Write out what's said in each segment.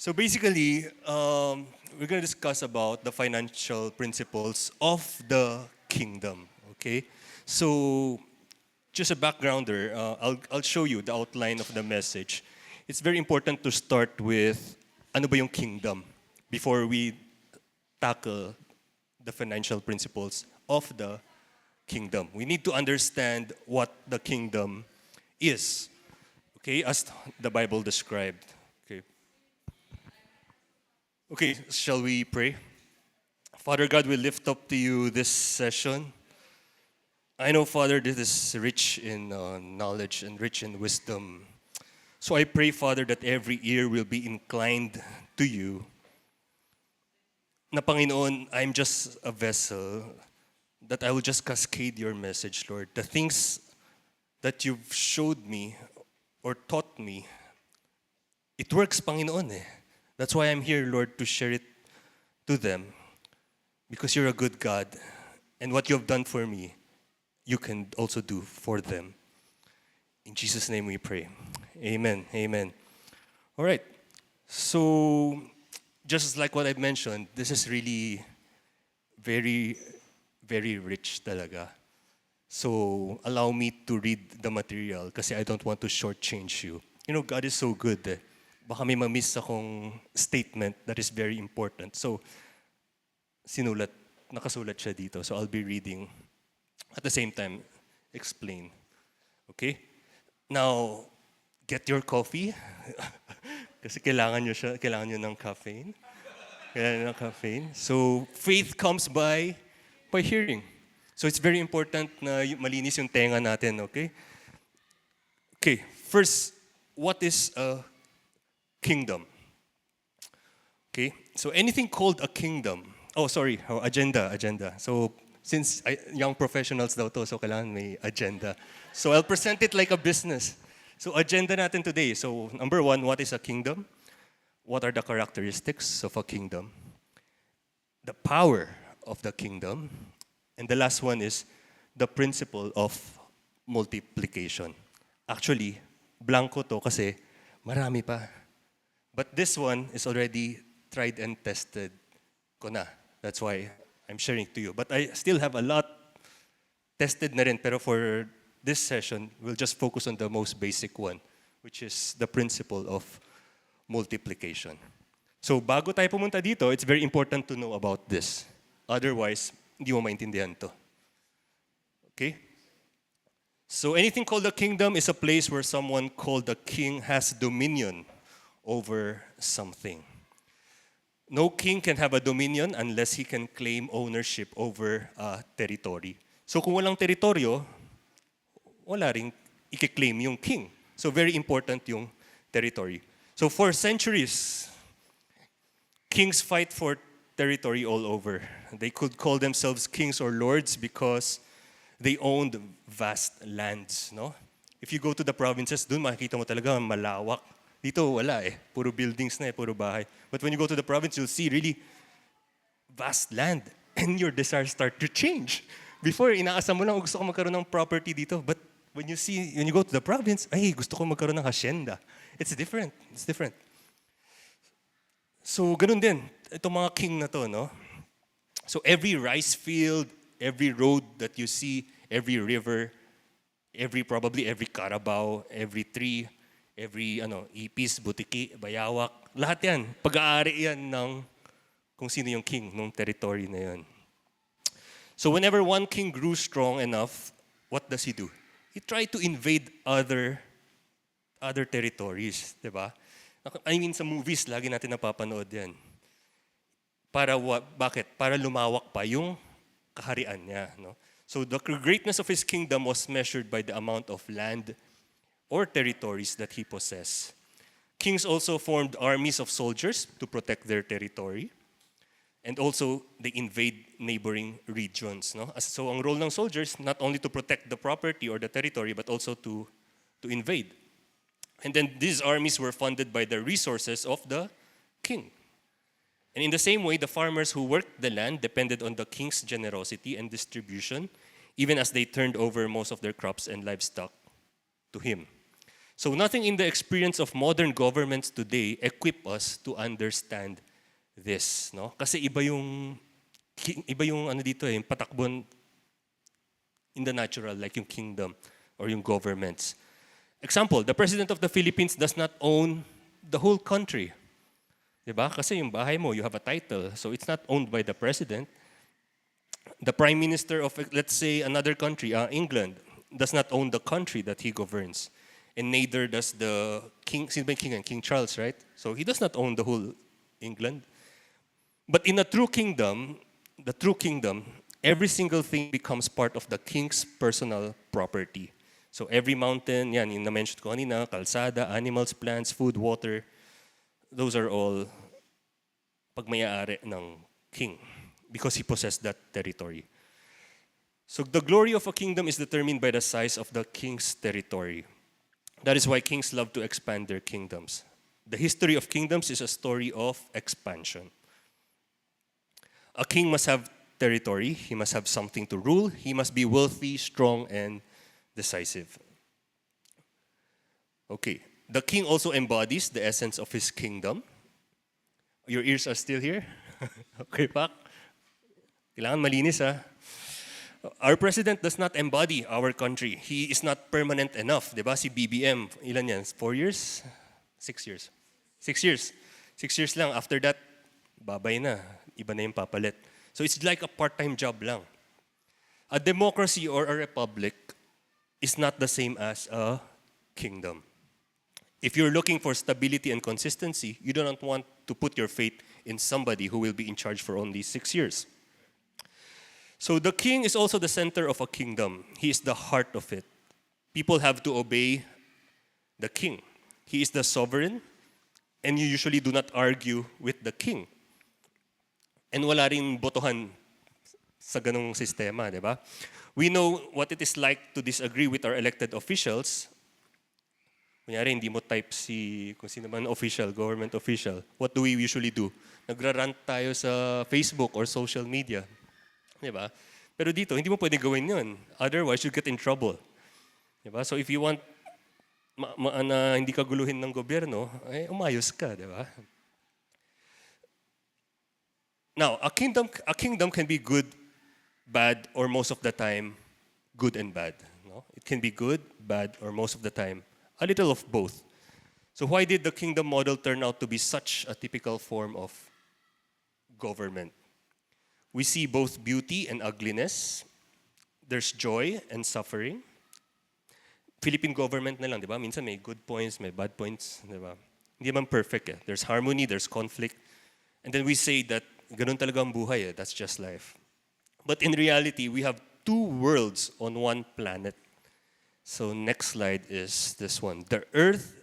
So basically, we're going to discuss about the financial principles of the kingdom. Okay, so just a backgrounder. I'll show you the outline of the message. It's very important to start with ano ba yung kingdom before we tackle the financial principles of the kingdom. We need to understand what the kingdom is. Okay, as the Bible described. Okay. Okay, shall we pray? Father God, we lift up to you this session. I know, Father, this is rich in knowledge and rich in wisdom. So I pray, Father, that every ear will be inclined to you. Na Panginoon, I'm just a vessel, that I will just cascade your message, Lord. The things that you've showed me or taught me, it works, Panginoon eh. That's why I'm here, Lord, to share it to them. Because you're a good God. And what you have done for me, you can also do for them. In Jesus' name we pray. Amen. Amen. All right. So, just like what I mentioned, this is really very, very rich talaga. So, allow me to read the material kasi I don't want to shortchange you. You know, God is so good eh. Baka may ma-miss akong statement that is very important. So, nakasulat siya dito. So, I'll be reading at the same time, explain. Okay? Now, get your coffee. Kasi kailangan nyo ng caffeine. Kailangan ng caffeine. So, faith comes by hearing. So, it's very important na malinis yung tenga natin, okay? Okay, first, what is a kingdom? Okay, so anything called a kingdom. Oh, sorry, agenda. So, since young professionals daw to, so kailangan may agenda. So, I'll present it like a business. So, agenda natin today. So, number one, what is a kingdom? What are the characteristics of a kingdom? The power of the kingdom. And the last one is the principle of multiplication. Actually, blanco to kasi marami pa. But this one is already tried and tested ko na. That's why I'm sharing it to you. But I still have a lot tested na rin. Pero for this session, we'll just focus on the most basic one, which is the principle of multiplication. So bago tayo pumunta dito, it's very important to know about this. Otherwise, hindi mo maintindihan to. Okay? So anything called a kingdom is a place where someone called a king has dominion over something. No king can have a dominion unless he can claim ownership over a territory. So kung walang teritoryo, wala ring i-claim yung king. So very important yung territory. So for centuries, kings fight for territory all over. They could call themselves kings or lords because they owned vast lands, no? If you go to the provinces, dun makikita mo talaga malawak. Dito wala eh, puro buildings na eh, puro bahay. But when you go to the province, you'll see really vast land and your desires start to change. Before, inaasam mo lang, gusto ko magkaroon ng property dito. But when you go to the province, ay, gusto ko magkaroon ng hacienda. It's different. So, ganun din. Itong mga king na to, no? So, every rice field, every road that you see, every river, probably every carabao, every tree, every ipis, butiki, bayawak, lahat yan, pag-aari yan ng kung sino yung king ng territory na yan. So whenever one king grew strong enough, what does he do? He tried to invade other territories, di ba? I mean, sa movies, lagi natin napapanood yan. Bakit? Para lumawak pa yung kaharian niya. No? So the greatness of his kingdom was measured by the amount of land or territories that he possessed. Kings also formed armies of soldiers to protect their territory. And also, they invade neighboring regions. No? So ang role ng soldiers, not only to protect the property or the territory, but also to invade. And then these armies were funded by the resources of the king. And in the same way, the farmers who worked the land depended on the king's generosity and distribution, even as they turned over most of their crops and livestock to him. So nothing in the experience of modern governments today equip us to understand this, no? Kasi iba yung ano dito yung patakbon in the natural, like yung kingdom or yung governments. Example, the President of the Philippines does not own the whole country. Diba? Kasi yung bahay mo, you have a title, so it's not owned by the President. The Prime Minister of, let's say, another country, England, does not own the country that he governs. And neither does the King, sino ba yung king? King Charles, right? So he does not own the whole England. But in a true kingdom, the true kingdom, every single thing becomes part of the king's personal property. So every mountain, yan, yung na-mention ko kanina, kalsada, animals, plants, food, water, those are all pagmayari ng king because he possessed that territory. So the glory of a kingdom is determined by the size of the king's territory. That is why kings love to expand their kingdoms. The history of kingdoms is a story of expansion. A king must have territory, he must have something to rule, he must be wealthy, strong, and decisive. Okay, the king also embodies the essence of his kingdom. Your ears are still here? Okay, Pak? Kailangan malinis, ha? Our president does not embody our country. He is not permanent enough. Diba? Si BBM, ilan yan? 4 years? 6 years? 6 years. 6 years lang. After that, babay na. Iba na yung papalit. So it's like a part-time job lang. A democracy or a republic is not the same as a kingdom. If you're looking for stability and consistency, you do not want to put your faith in somebody who will be in charge for only 6 years. So the king is also the center of a kingdom. He is the heart of it. People have to obey the king. He is the sovereign, and you usually do not argue with the king. And wala rin botohan sa ganong sistema, di ba? We know what it is like to disagree with our elected officials. Kunyari, hindi mo type kung sino man official, government official. What do we usually do? Nagrarant tayo sa Facebook or social media. Diba? Pero dito, hindi mo pwede gawin yun. Otherwise, you get in trouble. Diba? So if you want na hindi ka guluhin ng gobyerno, eh, umayos ka, diba? Now, a kingdom can be good, bad, or most of the time, good and bad. No? It can be good, bad, or most of the time, a little of both. So why did the kingdom model turn out to be such a typical form of government? We see both beauty and ugliness. There's joy and suffering. Philippine government na lang, di ba? Minsan may good points, may bad points, di ba? Hindi man perfect eh. There's harmony, there's conflict. And then we say that ganun talaga ang buhay eh. That's just life. But in reality, we have two worlds on one planet. So next slide is this one. The earth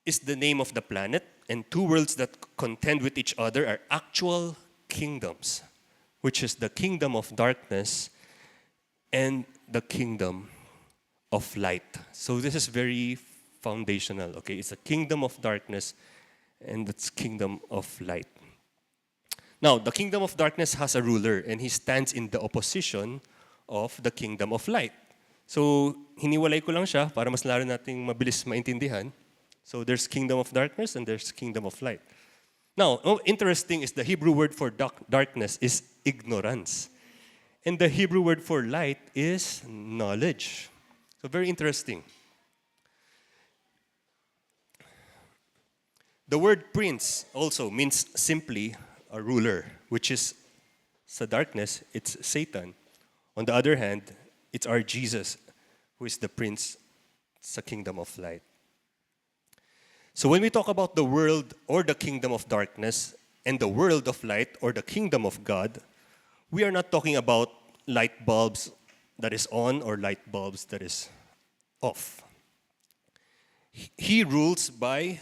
is the name of the planet, and two worlds that contend with each other are actual kingdoms, which is the kingdom of darkness and the kingdom of light. So this is very foundational, okay? It's a kingdom of darkness and it's kingdom of light. Now, the kingdom of darkness has a ruler and he stands in the opposition of the kingdom of light. So, hiniwalay ko lang siya para mas lalo nating mabilis maintindihan. So, there's kingdom of darkness and there's kingdom of light. Now, interesting is the Hebrew word for darkness is ignorance. And the Hebrew word for light is knowledge. So very interesting. The word prince also means simply a ruler, which is sa darkness, it's Satan. On the other hand, it's our Jesus, who is the prince sa kingdom of light. So when we talk about the world or the kingdom of darkness and the world of light or the kingdom of God, we are not talking about light bulbs that is on or light bulbs that is off. He rules by,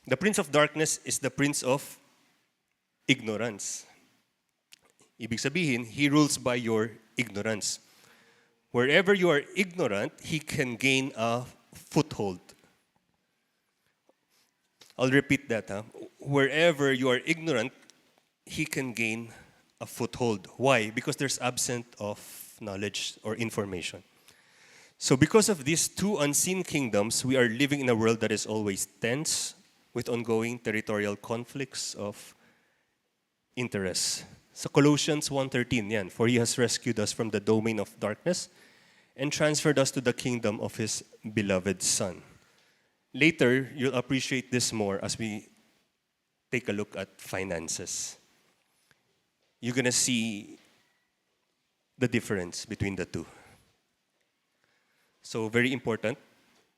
the prince of darkness is the prince of ignorance. Ibig sabihin, he rules by your ignorance. Wherever you are ignorant, he can gain a foothold. I'll repeat that. Wherever you are ignorant, he can gain a foothold. Why? Because there's absence of knowledge or information. So because of these two unseen kingdoms, we are living in a world that is always tense with ongoing territorial conflicts of interest. So Colossians 1:13 yan, for he has rescued us from the domain of darkness and transferred us to the kingdom of his beloved Son. Later, you'll appreciate this more as we take a look at finances. You're gonna see the difference between the two. So very important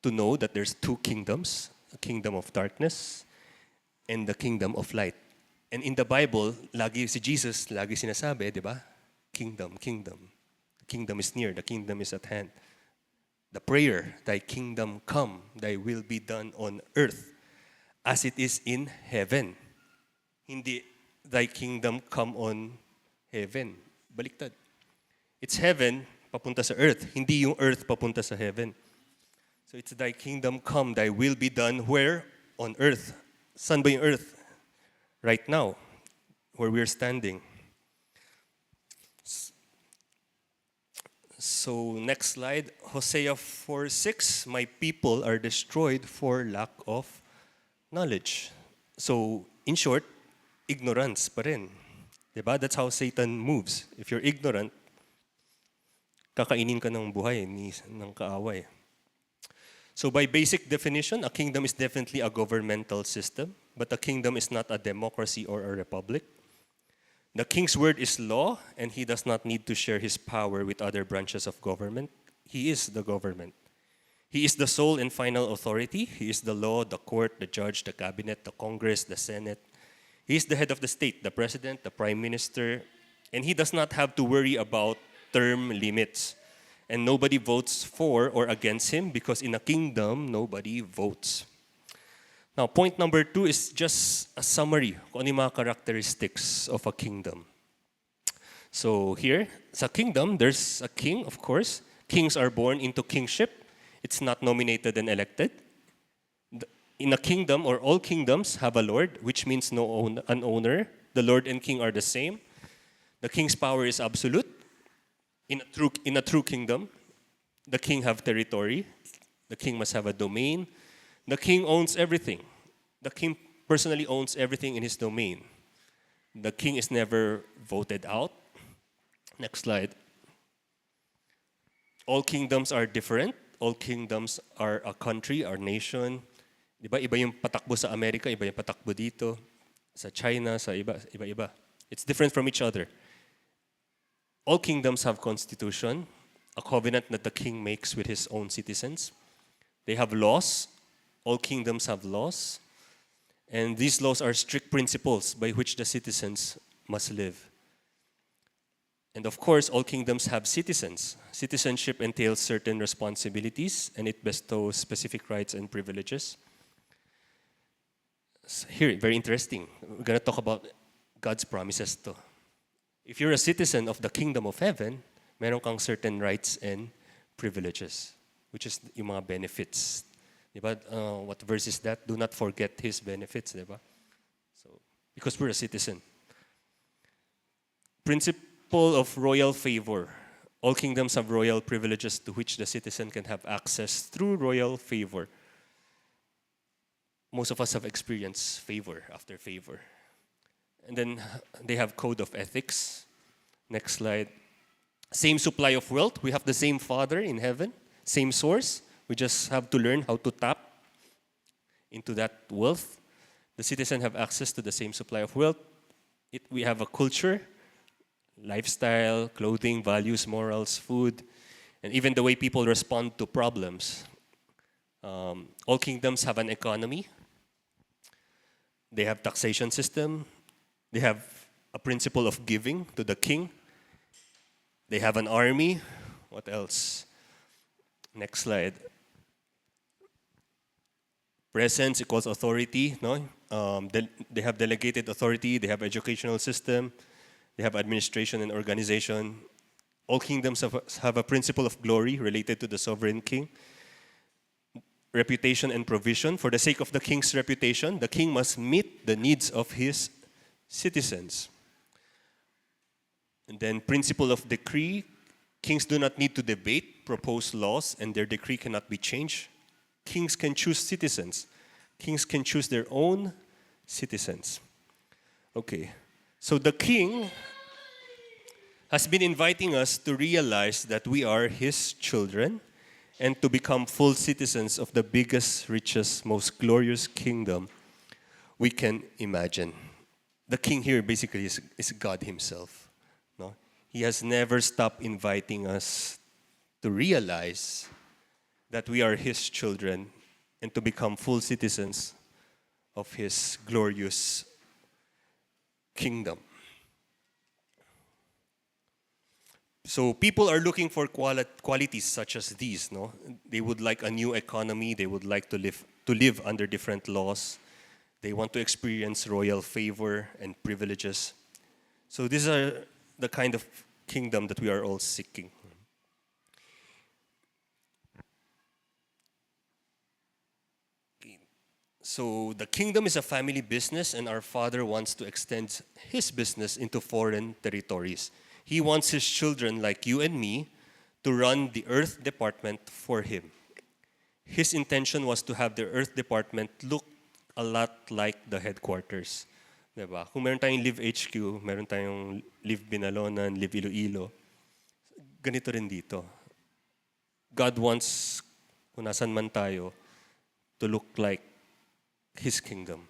to know that there's two kingdoms, a kingdom of darkness and the kingdom of light. And in the Bible, lagi si Jesus, lagi sinasabi, di ba? Kingdom, kingdom. The kingdom is near, the kingdom is at hand. The prayer, thy kingdom come, thy will be done on earth as it is in heaven. Hindi, thy kingdom come on heaven. Baliktad. It's heaven, papunta sa earth. Hindi yung earth papunta sa heaven. So it's thy kingdom come, thy will be done where? On earth. Saan ba yung earth? Right now, where we're standing. So next slide, Hosea 4:6, my people are destroyed for lack of knowledge. So in short, ignorance pa rin. Diba? That's how Satan moves. If you're ignorant, kakainin ka ng buhay ng kaaway. So by basic definition, a kingdom is definitely a governmental system, but a kingdom is not a democracy or a republic. The king's word is law, and he does not need to share his power with other branches of government. He is the government. He is the sole and final authority. He is the law, the court, the judge, the cabinet, the Congress, the Senate. He is the head of the state, the president, the prime minister, and he does not have to worry about term limits. And nobody votes for or against him because in a kingdom, nobody votes. Now, point number 2 is just a summary kung ano yung mga characteristics of a kingdom. So here, sa kingdom, there's a king, of course. Kings are born into kingship. It's not nominated and elected. In a kingdom, or all kingdoms, have a lord, which means an owner. The lord and king are the same. The king's power is absolute. In a true kingdom, the king have territory. The king must have a domain. The king owns everything. The king personally owns everything in his domain. The king is never voted out. Next slide. All kingdoms are different. All kingdoms are a country, our nation. Diba? Iba yung patakbo sa Amerika, iba yung patakbo dito. Sa China, sa iba-iba. It's different from each other. All kingdoms have constitution, a covenant that the king makes with his own citizens. They have laws. All kingdoms have laws. And these laws are strict principles by which the citizens must live. And of course, all kingdoms have citizens. Citizenship entails certain responsibilities, and it bestows specific rights and privileges. Here, very interesting. We're going to talk about God's promises to. If you're a citizen of the kingdom of heaven, meron kang certain rights and privileges, which is yung mga benefits. Diba? What verse is that? Do not forget his benefits, diba? So, because we're a citizen. Principle of royal favor. All kingdoms have royal privileges to which the citizen can have access through royal favor. Most of us have experienced favor after favor. And then they have code of ethics. Next slide. Same supply of wealth. We have the same Father in heaven, same source. We just have to learn how to tap into that wealth. The citizens have access to the same supply of wealth. We have a culture, lifestyle, clothing, values, morals, food, and even the way people respond to problems. All kingdoms have an economy. They have taxation system. They have a principle of giving to the king. They have an army. What else? Next slide. Presence equals authority. No? They have delegated authority. They have educational system. They have administration and organization. All kingdoms have a principle of glory related to the sovereign king. Reputation and provision. For the sake of the king's reputation, the king must meet the needs of his citizens. And then principle of decree. Kings do not need to debate propose laws and their decree cannot be changed. Kings can choose citizens. Kings can choose their own citizens. Okay, so the king has been inviting us to realize that we are his children and to become full citizens of the biggest, richest, most glorious kingdom we can imagine. The king here basically is God himself. No? He has never stopped inviting us to realize that we are his children and to become full citizens of his glorious kingdom. So people are looking for qualities such as these. No, they would like a new economy. They would like to live under different laws. They want to experience royal favor and privileges. So these are the kind of kingdom that we are all seeking. So the kingdom is a family business, and our Father wants to extend his business into foreign territories. He wants his children, like you and me, to run the earth department for him. His intention was to have the earth department look a lot like the headquarters. Diba? Kung meron tayong Live HQ, meron tayong Live Binalonan, Live Iloilo, ganito rin dito. God wants, kung nasan man tayo, to look like his kingdom.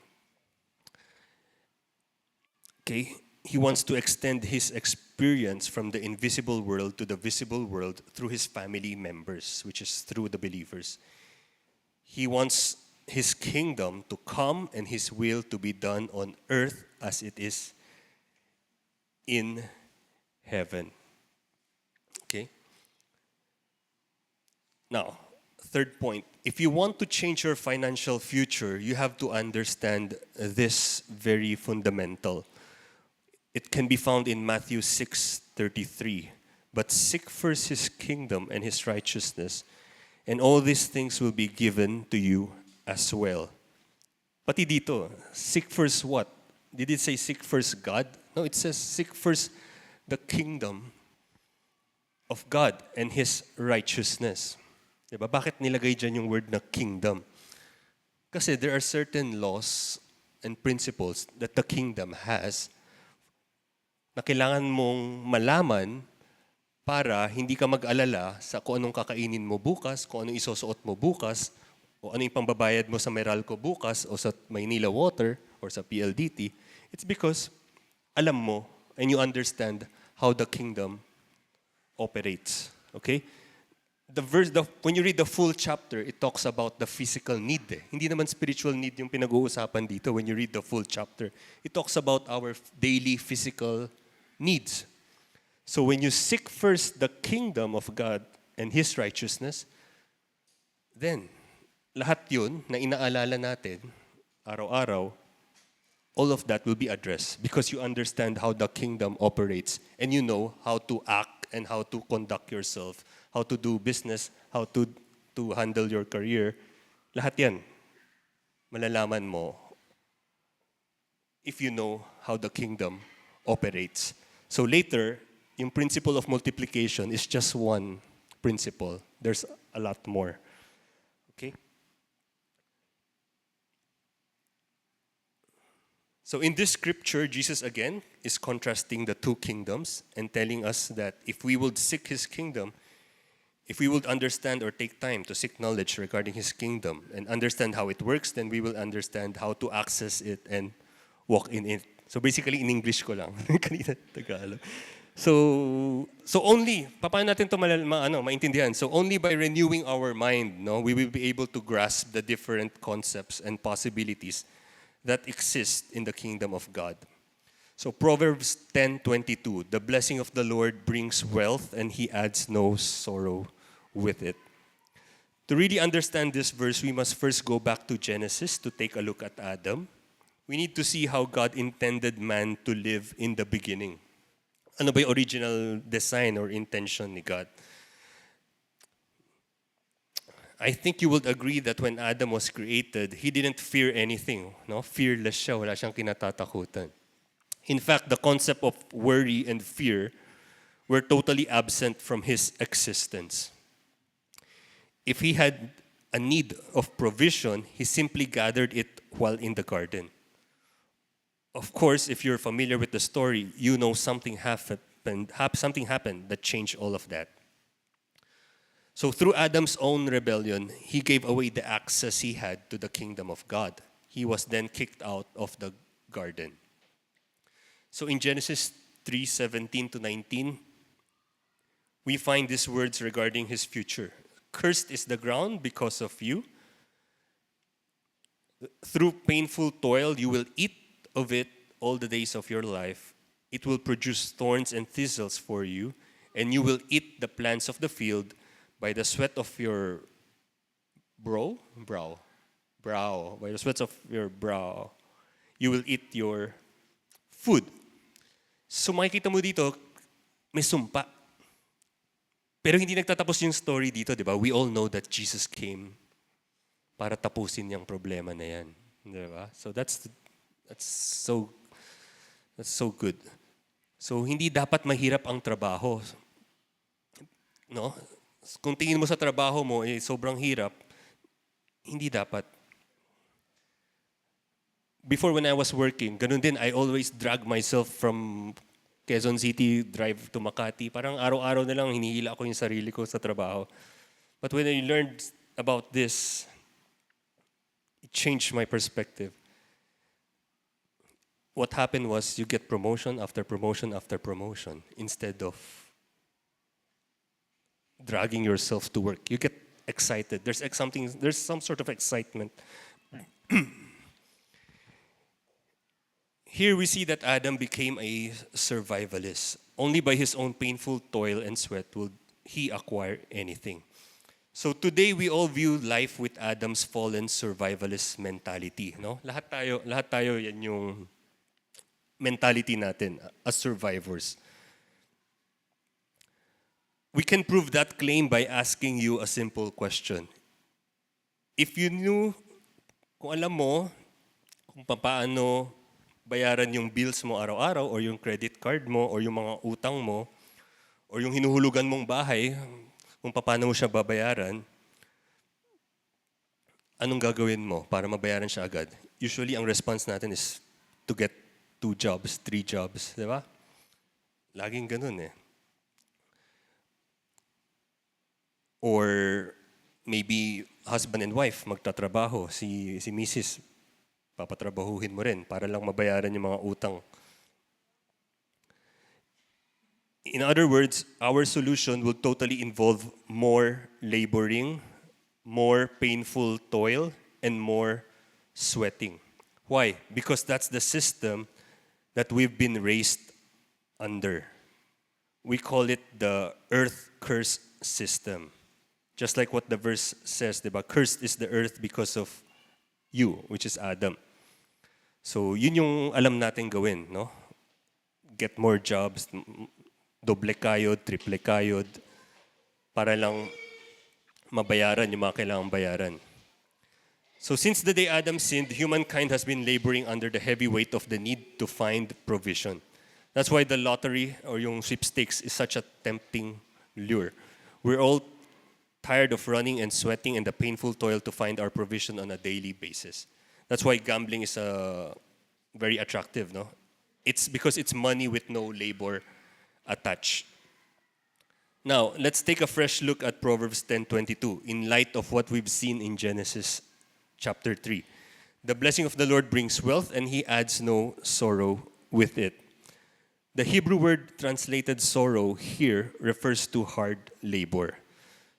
Okay? He wants to extend his experience from the invisible world to the visible world through his family members, which is through the believers. He wants his kingdom to come and his will to be done on earth as it is in heaven. Okay? Now, third point, if you want to change your financial future, you have to understand this very fundamental. It can be found in Matthew 6:33. But seek first his kingdom and his righteousness, and all these things will be given to you as well. Pati dito, seek first what? Did it say seek first God? No, it says seek first the kingdom of God and his righteousness. Diba? Bakit nilagay dyan yung word na kingdom? Kasi there are certain laws and principles that the kingdom has na kailangan mong malaman para hindi ka mag-alala sa kung anong kakainin mo bukas, kung anong isusuot mo bukas, o ano yung pambabayad mo sa Meralco bukas, o sa Maynila Water, or sa PLDT. It's because alam mo and you understand how the kingdom operates. Okay? When you read the full chapter, it talks about the physical need. Hindi naman spiritual need yung pinag-uusapan dito when you read the full chapter. It talks about our daily physical needs. So when you seek first the kingdom of God and his righteousness, then lahat yun na inaalala natin araw-araw, all of that will be addressed because you understand how the kingdom operates and you know how to act and how to conduct yourself, how to do business, how to handle your career. Lahat yan, malalaman mo if you know how the kingdom operates. So later, yung principle of multiplication is just one principle. There's a lot more. Okay? So in this scripture, Jesus again is contrasting the two kingdoms and telling us that if we would seek his kingdom, if we would understand or take time to seek knowledge regarding his kingdom and understand how it works, then we will understand how to access it and walk in it. So basically, in English ko lang. Kanina Tagalog. So only, paano natin ito maintindihan? So only by renewing our mind, no, we will be able to grasp the different concepts and possibilities that exist in the kingdom of God. So Proverbs 10:22, the blessing of the Lord brings wealth and he adds no sorrow with it. To really understand this verse, we must first go back to Genesis to take a look at Adam. We need to see how God intended man to live in the beginning. Ano ba yung original design or intention ni God? I think you would agree that when Adam was created, he didn't fear anything. No? Fearless siya, wala siyang kinatatakutan. In fact, the concept of worry and fear were totally absent from his existence. If he had a need of provision, he simply gathered it while in the garden. Of course, if you're familiar with the story, you know something happened that changed all of that. So through Adam's own rebellion, he gave away the access he had to the kingdom of God. He was then kicked out of the garden. So in Genesis 3:17 to 19, we find these words regarding his future. Cursed is the ground because of you. Through painful toil, you will eat of it all the days of your life. It will produce thorns and thistles for you, and you will eat the plants of the field. By the sweat of your brow, by the sweat of your brow, you will eat your food. So makikita mo dito, may sumpa. Pero hindi nagtatapos yung story dito, di ba? We all know that Jesus came para tapusin yung problema na yan. Di ba? So that's so good. So hindi dapat mahirap ang trabaho. No? Kung tingin mo sa trabaho mo, sobrang hirap, hindi dapat. Before when I was working, ganun din, I always drag myself from Quezon City, drive to Makati. Parang araw-araw na lang hinihila ko yung sarili ko sa trabaho. But when I learned about this, it changed my perspective. What happened was you get promotion after promotion after promotion instead of dragging yourself to work. You get excited. There's some sort of excitement. Here we see that Adam became a survivalist. Only by his own painful toil and sweat will he acquire anything. So today we all view life with Adam's fallen survivalist mentality, no? Lahat tayo yan yung mentality natin as survivors. We can prove that claim by asking you a simple question. If you knew, kung alam mo, kung paano bayaran yung bills mo araw-araw or yung credit card mo or yung mga utang mo or yung hinuhulugan mong bahay, kung paano mo siya babayaran, anong gagawin mo para mabayaran siya agad? Usually, ang response natin is to get 2 jobs, 3 jobs, di ba? Laging ganun eh. Or maybe husband and wife magtatrabaho, si Mrs. papatrabahuhin mo rin para lang mabayaran yung mga utang. In other words, our solution will totally involve more laboring, more painful toil, and more sweating. Why? Because that's the system that we've been raised under. We call it the earth curse system. Just like what the verse says, diba? Cursed is the earth because of you, which is Adam. So, yun yung alam natin gawin, no? Get more jobs, doble kayod, triple kayod, para lang mabayaran yung mga kailangang bayaran. So, since the day Adam sinned, humankind has been laboring under the heavy weight of the need to find provision. That's why the lottery or yung sweepstakes is such a tempting lure. We're all tired of running and sweating and the painful toil to find our provision on a daily basis. That's why gambling is very attractive, no? It's because it's money with no labor attached. Now, let's take a fresh look at Proverbs 10:22 in light of what we've seen in Genesis chapter 3. The blessing of the Lord brings wealth and he adds no sorrow with it. The Hebrew word translated sorrow here refers to hard labor.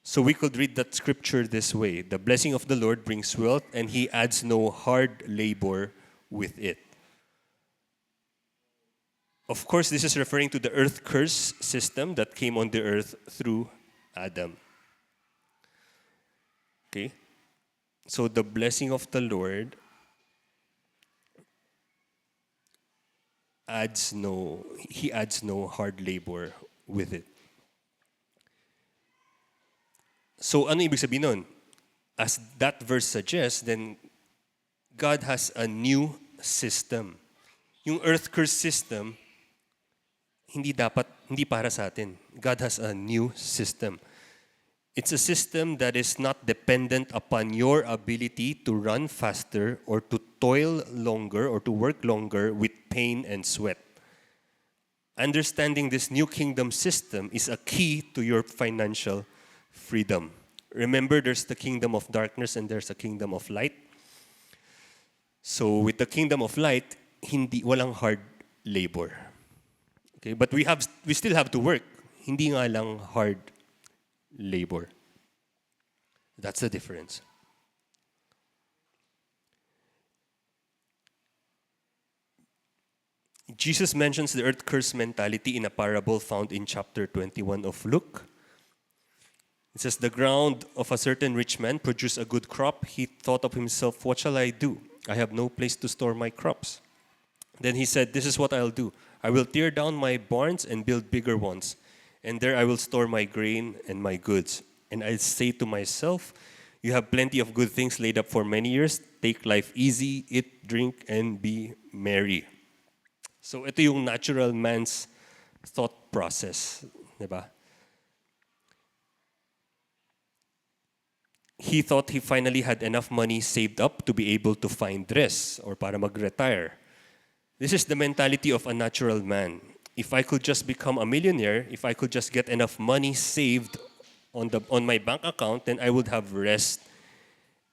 So we could read that scripture this way. The blessing of the Lord brings wealth and he adds no hard labor with it. Of course, this is referring to the earth curse system that came on the earth through Adam. Okay? So the blessing of the Lord adds no hard labor with it. So ano ibig sabihin nun? As that verse suggests, then God has a new system. Yung earth curse system, hindi para sa atin. God has a new system. It's a system that is not dependent upon your ability to run faster or to toil longer or to work longer with pain and sweat. Understanding this new kingdom system is a key to your financial freedom. Remember, there's the kingdom of darkness and there's a kingdom of light. So with the kingdom of light, walang hard labor. Okay, but we still have to work. Hindi nga lang hard labor. That's the difference. Jesus mentions the earth curse mentality in a parable found in chapter 21 of Luke. It says, the ground of a certain rich man produced a good crop. He thought of himself, what shall I do? I have no place to store my crops. Then he said, this is what I'll do. I will tear down my barns and build bigger ones. And there I will store my grain and my goods. And I'll say to myself, you have plenty of good things laid up for many years. Take life easy, eat, drink, and be merry. So ito yung natural man's thought process, diba? He thought he finally had enough money saved up to be able to find rest or para mag-retire. This is the mentality of a natural man. If I could just become a millionaire, if I could just get enough money saved on my bank account, then I would have rest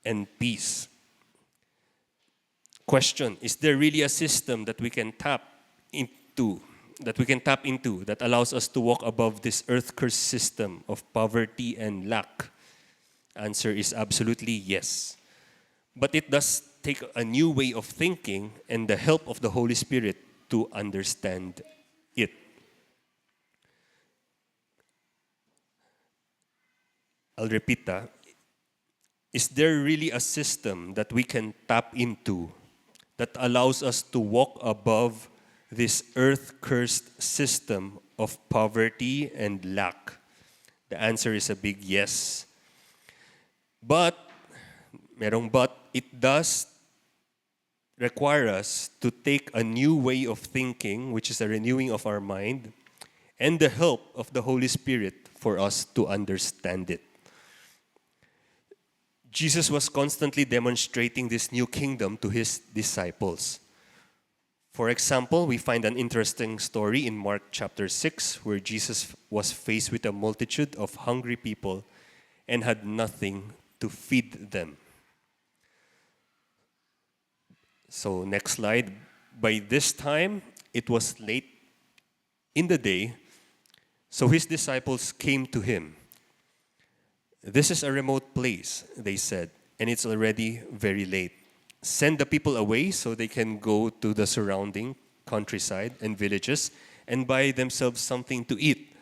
and peace. Question, is there really a system that we can tap into that allows us to walk above this earth curse system of poverty and lack? Answer is absolutely yes. But it does take a new way of thinking and the help of the Holy Spirit to understand it. I'll repeat that. Is there really a system that we can tap into that allows us to walk above this earth-cursed system of poverty and lack? The answer is a big yes. But, it does require us to take a new way of thinking, which is a renewing of our mind, and the help of the Holy Spirit for us to understand it. Jesus was constantly demonstrating this new kingdom to his disciples. For example, we find an interesting story in Mark chapter 6 where Jesus was faced with a multitude of hungry people and had nothing to feed them. So next slide. By this time, it was late in the day, so his disciples came to him. This is a remote place, they said, and it's already very late. Send the people away so they can go to the surrounding countryside and villages and buy themselves something to eat.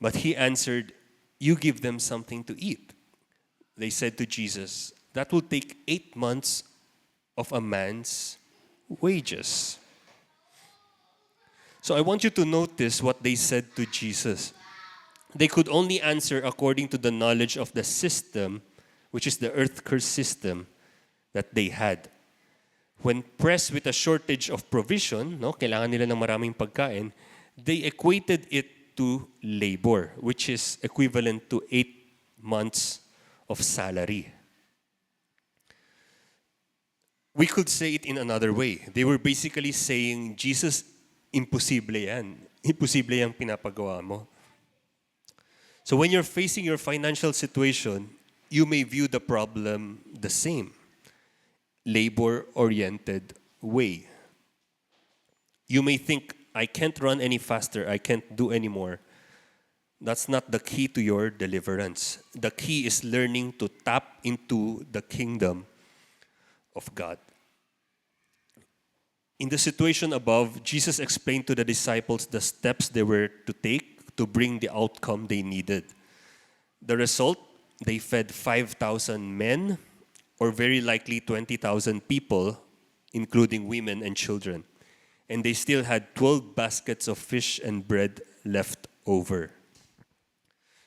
But he answered, you give them something to eat. They said to Jesus, that will take 8 months of a man's wages. So I want you to notice what they said to Jesus. They could only answer according to the knowledge of the system, which is the earth curse system that they had. When pressed with a shortage of provision, kailangan nila ng maraming pagkain, they equated it to labor, which is equivalent to 8 months of salary. We could say it in another way. They were basically saying, Jesus, imposible yan. Imposible yang pinapagawa mo. So when you're facing your financial situation, you may view the problem the same. Labor-oriented way. You may think, I can't run any faster, I can't do any more. That's not the key to your deliverance. The key is learning to tap into the kingdom of God. In the situation above, Jesus explained to the disciples the steps they were to take to bring the outcome they needed. The result, they fed 5,000 men, or very likely 20,000 people, including women and children. And they still had 12 baskets of fish and bread left over.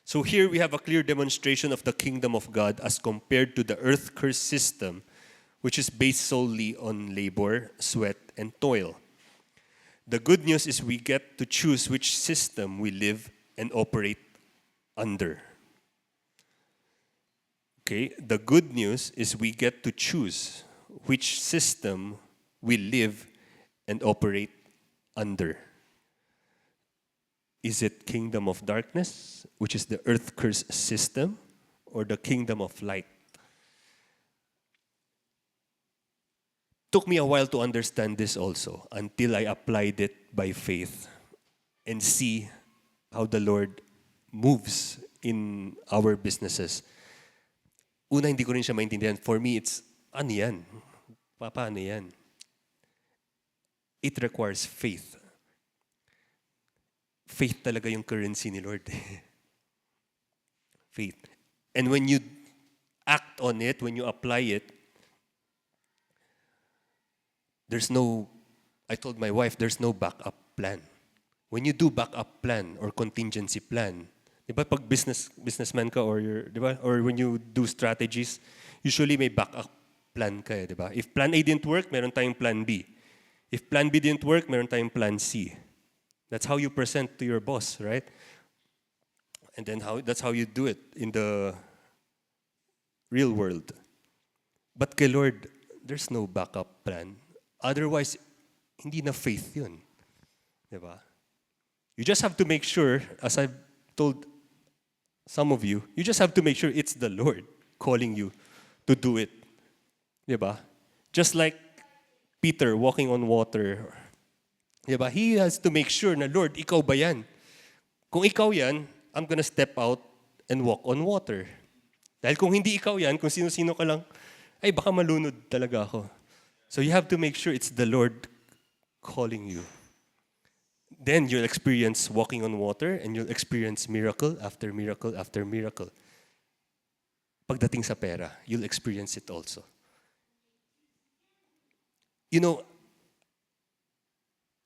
So here we have a clear demonstration of the kingdom of God as compared to the earth curse system, which is based solely on labor, sweat, and toil. The good news is we get to choose which system we live and operate under. Okay, the good news is we get to choose which system we live and operate under. Is it kingdom of darkness, which is the earth curse system, or the kingdom of light? Took me a while to understand this also until I applied it by faith and see how the Lord moves in our businesses. Una, hindi ko rin siya maintindihan. For me, it's, ano yan? Paano yan? It requires faith. Faith talaga yung currency ni Lord. Faith. And when you act on it, when you apply it, I told my wife, there's no backup plan. When you do backup plan or contingency plan, di ba pag businessman ka di ba? Or when you do strategies, usually may backup plan ka di ba? If plan A didn't work, meron tayong plan B. If plan B didn't work, meron tayong plan C. That's how you present to your boss, right? And then that's how you do it in the real world. But kay Lord, there's no backup plan. Otherwise, hindi na faith yun. Diba? You just have to make sure, as I've told some of you, you just have to make sure it's the Lord calling you to do it. Diba? Just like Peter walking on water. Diba? He has to make sure na, Lord, ikaw ba yan? Kung ikaw yan, I'm gonna step out and walk on water. Dahil kung hindi ikaw yan, kung sino-sino ka lang, ay baka malunod talaga ako. So you have to make sure it's the Lord calling you. Then you'll experience walking on water and you'll experience miracle after miracle after miracle. Pagdating sa pera, you'll experience it also. You know,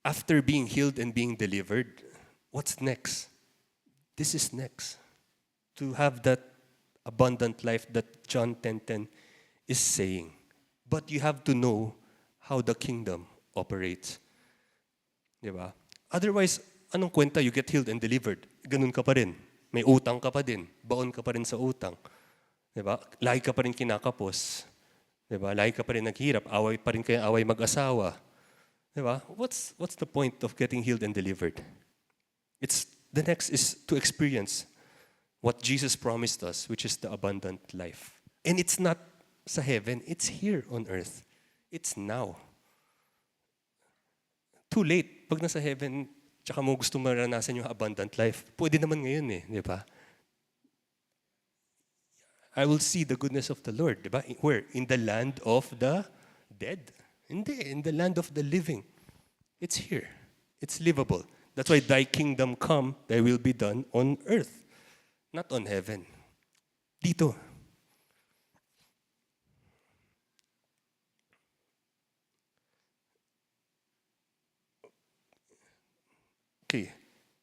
after being healed and being delivered, what's next? This is next. To have that abundant life that John 10:10 is saying. But you have to know how the kingdom operates. Diba? Otherwise, anong kwenta? You get healed and delivered. Ganun ka pa rin. May utang ka pa din. Baon ka pa rin sa utang. Diba? Lagi ka pa rin kinakapos. Diba? Lagi ka pa rin naghirap. Away pa rin kayo, away mag-asawa. Diba? What's the point of getting healed and delivered? The next is to experience what Jesus promised us, which is the abundant life. And it's not sa heaven, it's here on earth. It's now. Too late. Pag nasa heaven, tsaka mo gusto maranasan yung abundant life, pwede naman ngayon di ba? I will see the goodness of the Lord, di ba? Where? In the land of the dead. Hindi, in the land of the living. It's here. It's livable. That's why thy kingdom come, thy will be done on earth, not on heaven. Dito. Okay,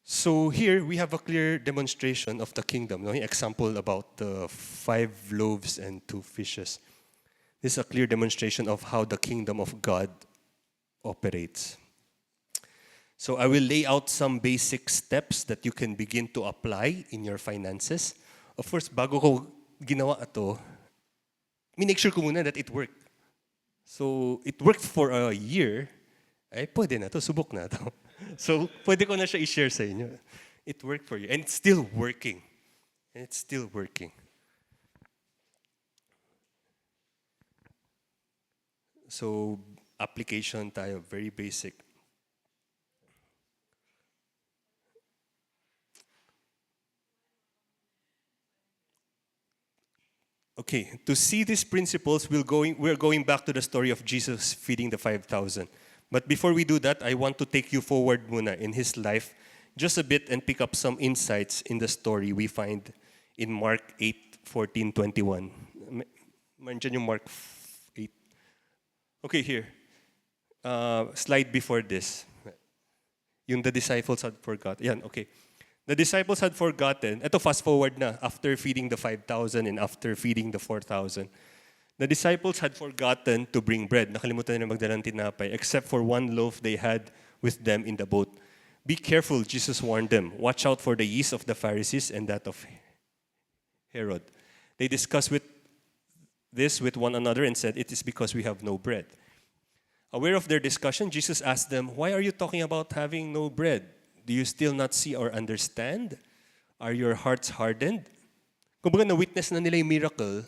so here we have a clear demonstration of the kingdom. No? Example about the 5 loaves and 2 fishes. This is a clear demonstration of how the kingdom of God operates. So I will lay out some basic steps that you can begin to apply in your finances. Of course, bago ko ginawa ito, make sure ko muna that it worked. So it worked for a year, ay pwede na to, subok na to. So pwede ko na siya i-share sa inyo. It worked for you. And it's still working. And it's still working. So application tayo, very basic. Okay, to see these principles, we're going back to the story of Jesus feeding the 5,000. But before we do that, I want to take you forward muna in his life just a bit and pick up some insights in the story we find in Mark 8:14-21. Nandiyan yung Mark 8. Okay, here. Slide before this. Yung the disciples had forgot. Yan, okay. The disciples had forgotten. Ito, fast forward na. After feeding the 5,000 and after feeding the 4,000. The disciples had forgotten to bring bread. Nakalimutan na magdala ng tinapay. Except for 1 loaf they had with them in the boat. Be careful, Jesus warned them. Watch out for the yeast of the Pharisees and that of Herod. They discussed with this with one another and said, "It is because we have no bread." Aware of their discussion, Jesus asked them, "Why are you talking about having no bread? Do you still not see or understand? Are your hearts hardened?" Kumbaga na-witness na nila yung miracle,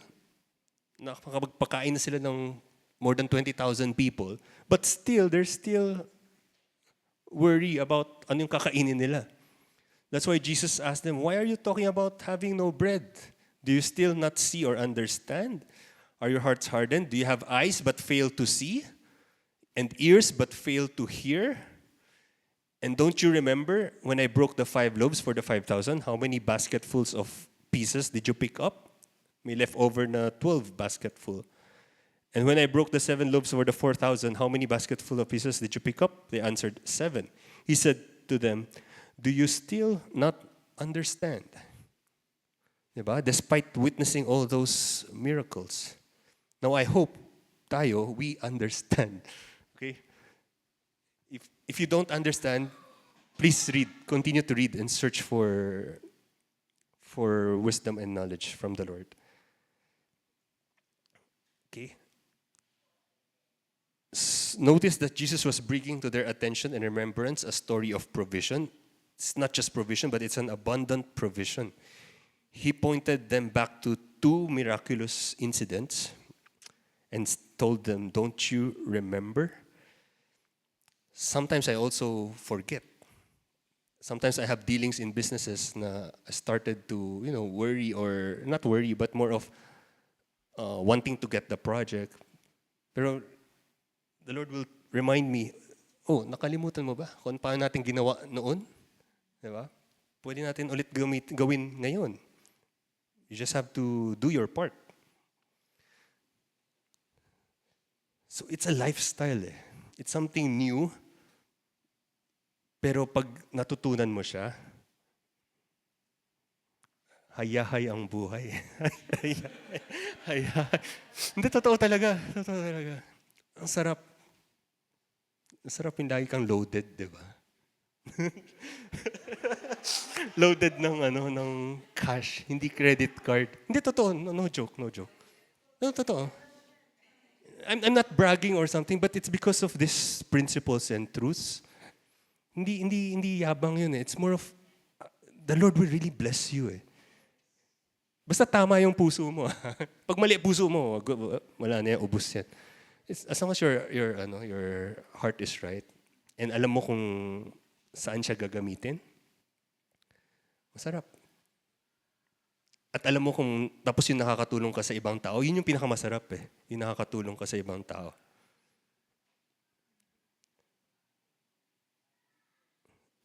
nakapagpakain na sila ng more than 20,000 people, but still, they're still worry about ano yung kakainin nila. That's why Jesus asked them, "Why are you talking about having no bread? Do you still not see or understand? Are your hearts hardened? Do you have eyes but fail to see? And ears but fail to hear? And don't you remember when I broke the 5 loaves for the 5,000? How many basketfuls of pieces did you pick up? May left over na 12 basketful. And when I broke the 7 loaves for the 4,000, how many basketful of pieces did you pick up?" They answered, 7. He said to them, "Do you still not understand?" Diba? Despite witnessing all those miracles. Now I hope we understand. Okay? If you don't understand, please read. Continue to read and search for wisdom and knowledge from the Lord. Okay? Notice that Jesus was bringing to their attention and remembrance a story of provision. It's not just provision, but it's an abundant provision. He pointed them back to 2 miraculous incidents and told them, "Don't you remember?" Sometimes I also forget. Sometimes I have dealings in businesses na I started to, worry, or not worry, but more of wanting to get the project. Pero the Lord will remind me, "Oh, nakalimutan mo ba kung paano natin ginawa noon?" Diba? Pwede natin ulit gawin ngayon. You just have to do your part. So it's a lifestyle eh. It's something new. Pero pag natutunan mo siya, hayahay ang buhay. Hayahay. Hindi, totoo talaga. Totoo talaga. Ang sarap. Ang sarap yung lagi kang loaded, di ba? Loaded ng cash, hindi credit card. Hindi, totoo. No joke, no joke. No, totoo. I'm not bragging or something, but it's because of these principles and truths. Hindi yabang yun eh. It's more of, the Lord will really bless you eh. Basta tama yung puso mo. Pag mali puso mo, wala na yan, ubus yan. As long as your heart is right, and alam mo kung saan siya gagamitin, masarap. At alam mo kung tapos yung nakakatulong ka sa ibang tao, yun yung pinakamasarap eh. Yung nakakatulong ka sa ibang tao.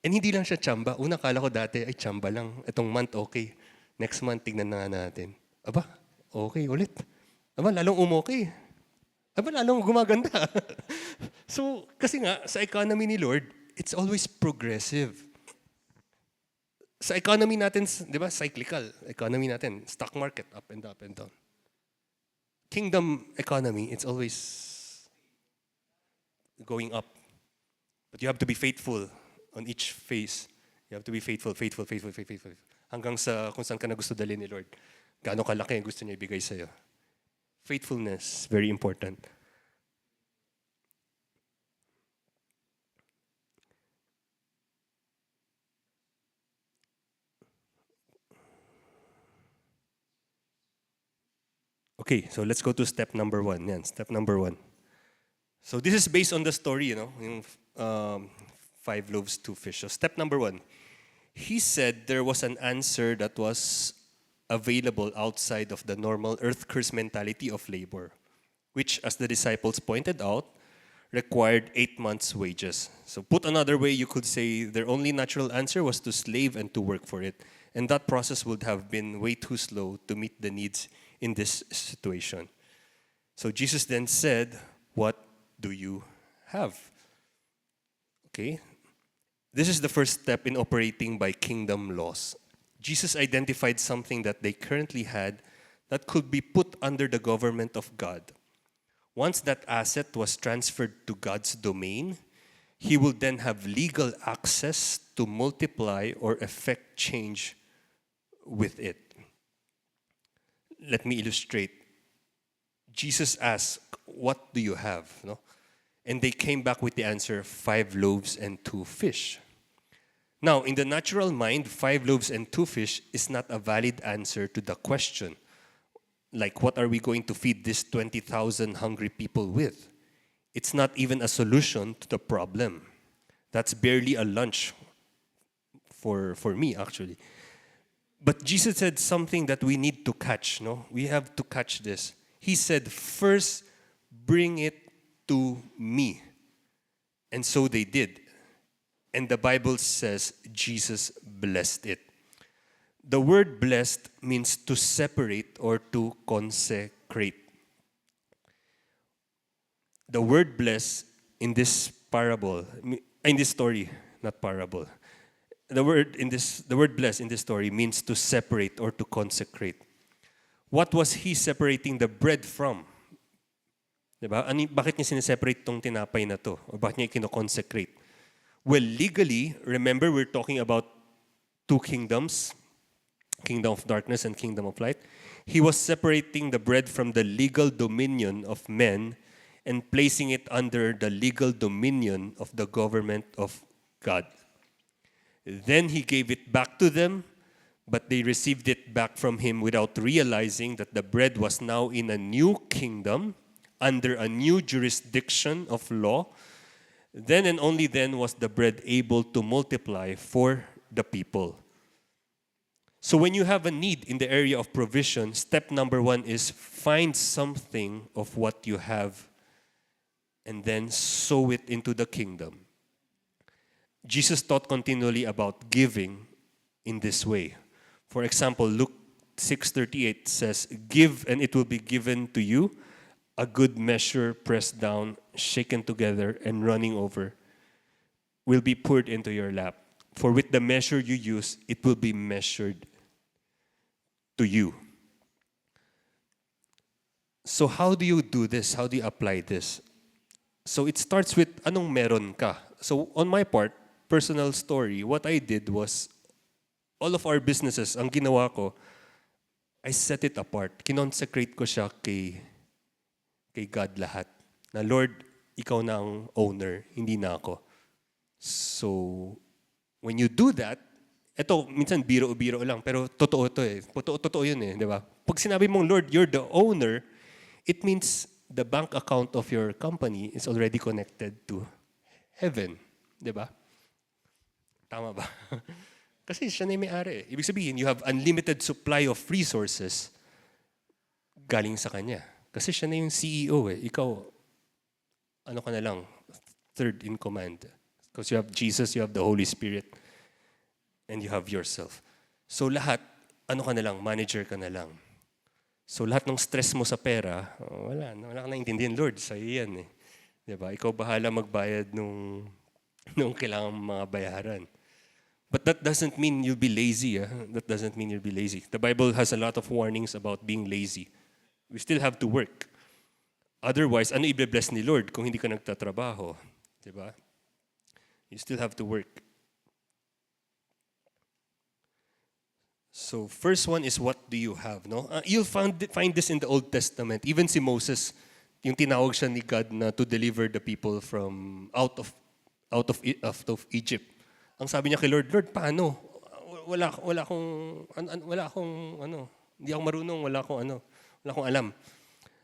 And hindi lang siya tsamba. Una, kala ko dati, ay tsamba lang. Itong month, okay. Next month, tignan na natin. Aba, okay ulit. Aba, lalong umokay. Aba, lalong gumaganda. So, kasi nga, sa economy ni Lord, it's always progressive. Sa economy natin, di ba, cyclical. Economy natin, stock market, up and down. Kingdom economy, it's always going up. But you have to be faithful on each phase. You have to be faithful. Hanggang sa kung saan ka na gusto dalhin ni Lord. Gaano kalaki ang gusto niya ibigay sa'yo. Faithfulness, very important. Okay, so let's go to step number 1. Yan, step number 1. So this is based on the story, yung 5 loaves, 2 fish. So step number 1. He said there was an answer that was available outside of the normal earth curse mentality of labor, which, as the disciples pointed out, required 8 months' wages. So put another way, you could say their only natural answer was to slave and to work for it. And that process would have been way too slow to meet the needs in this situation. So Jesus then said, "What do you have?" Okay? This is the first step in operating by kingdom laws. Jesus identified something that they currently had that could be put under the government of God. Once that asset was transferred to God's domain, he will then have legal access to multiply or effect change with it. Let me illustrate. Jesus asked, "What do you have?" No? And they came back with the answer, 5 loaves and 2 fish. Now, in the natural mind, 5 loaves and 2 fish is not a valid answer to the question. Like, what are we going to feed these 20,000 hungry people with? It's not even a solution to the problem. That's barely a lunch for me, actually. But Jesus said something that we need to catch, no? We have to catch this. He said, "First, bring it to me." And so they did. And the Bible says Jesus blessed it. The word blessed means to separate or to consecrate. The word bless in this parable, in this story, not parable. The word bless in this story means to separate or to consecrate. What was he separating the bread from? Diba? Bakit niya sineseparate tong tinapay na to? O bakit niya kinoconsecrate? Well, legally, remember we're talking about 2 kingdoms, kingdom of darkness and kingdom of light. He was separating the bread from the legal dominion of men and placing it under the legal dominion of the government of God. Then he gave it back to them, but they received it back from him without realizing that the bread was now in a new kingdom, under a new jurisdiction of law. Then and only then was the bread able to multiply for the people. So when you have a need in the area of provision, step number 1 is find something of what you have and then sow it into the kingdom. Jesus taught continually about giving in this way. For example, Luke 6:38 says, "Give and it will be given to you, a good measure pressed down, shaken together, and running over will be poured into your lap. For with the measure you use, it will be measured to you." So how do you do this? How do you apply this? So it starts with anong meron ka. So on my part, personal story, what I did was all of our businesses, ang ginawa ko, I set it apart. Kinonsecrate ko siya kay God lahat. Na Lord, ikaw na ang owner, hindi na ako. So when you do that, eto, minsan biro-biro lang, pero totoo to eh. Totoo yun eh, di ba? Pag sinabi mong, Lord, you're the owner, it means the bank account of your company is already connected to heaven. Di ba? Tama ba? Kasi siya na yung may-ari. Ibig sabihin, you have unlimited supply of resources galing sa kanya. Kasi siya na yung CEO eh. Ikaw, ano ka na lang, third in command. Because you have Jesus, you have the Holy Spirit, and you have yourself. So lahat, ano ka na lang, manager ka na lang. So lahat ng stress mo sa pera, wala ka na intindihan, Lord, sa'yo yan eh. Diba? Ikaw bahala magbayad nung kailangan mga bayaran. But that doesn't mean you'll be lazy. That doesn't mean you'll be lazy. The Bible has a lot of warnings about being lazy. We still have to work. Otherwise, ano i-bless ni Lord kung hindi ka nagtatrabaho? Diba? You still have to work. So first one is, what do you have? No, you'll find this in the Old Testament. Even si Moses, yung tinawag siya ni God na to deliver the people from out of Egypt. Ang sabi niya kay Lord, Lord, paano? Wala akong hindi ako marunong, wala akong alam.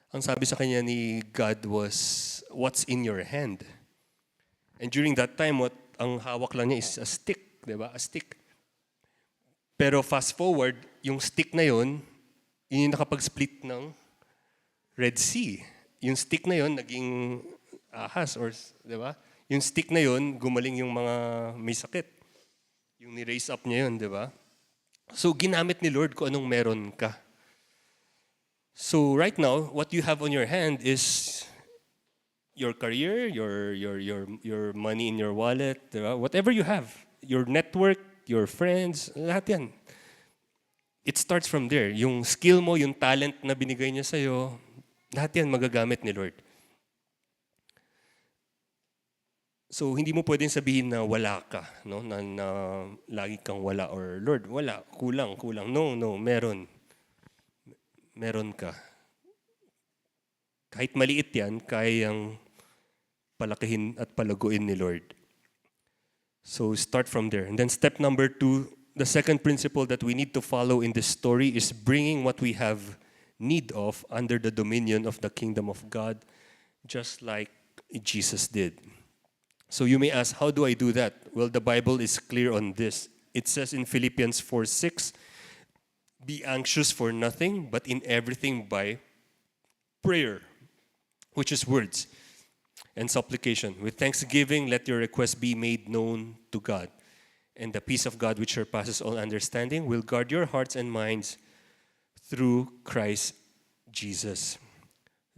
Ang sabi sa kanya ni God was, what's in your hand? And during that time, ang hawak lang niya is a stick, di ba? A stick. Pero fast forward, yung stick na yun yung nakapag-split ng Red Sea. Yung stick na yun naging ahas, or di ba? Yung stick na yun, gumaling yung mga may sakit. Yung ni-raise up niya yun, di ba? So ginamit ni Lord kung anong meron ka. So right now, what you have on your hand is your career, your money in your wallet, diba? Whatever you have, your network, your friends, lahat yan. It starts from there. Yung skill mo, yung talent na binigay niya sa'yo, lahat yan magagamit ni Lord. So hindi mo pwedeng sabihin na wala ka, no? Na lagi kang wala, or Lord, wala, kulang. No, meron. Meron ka. Kahit maliit yan, kayang palakihin at palaguin ni Lord. So start from there. And then step number 2, the second principle that we need to follow in this story is bringing what we have need of under the dominion of the kingdom of God, just like Jesus did. So you may ask, how do I do that? Well, the Bible is clear on this. It says in Philippians 4:6, be anxious for nothing, but in everything by prayer, which is words, and supplication. With thanksgiving, let your requests be made known to God. And the peace of God, which surpasses all understanding, will guard your hearts and minds through Christ Jesus.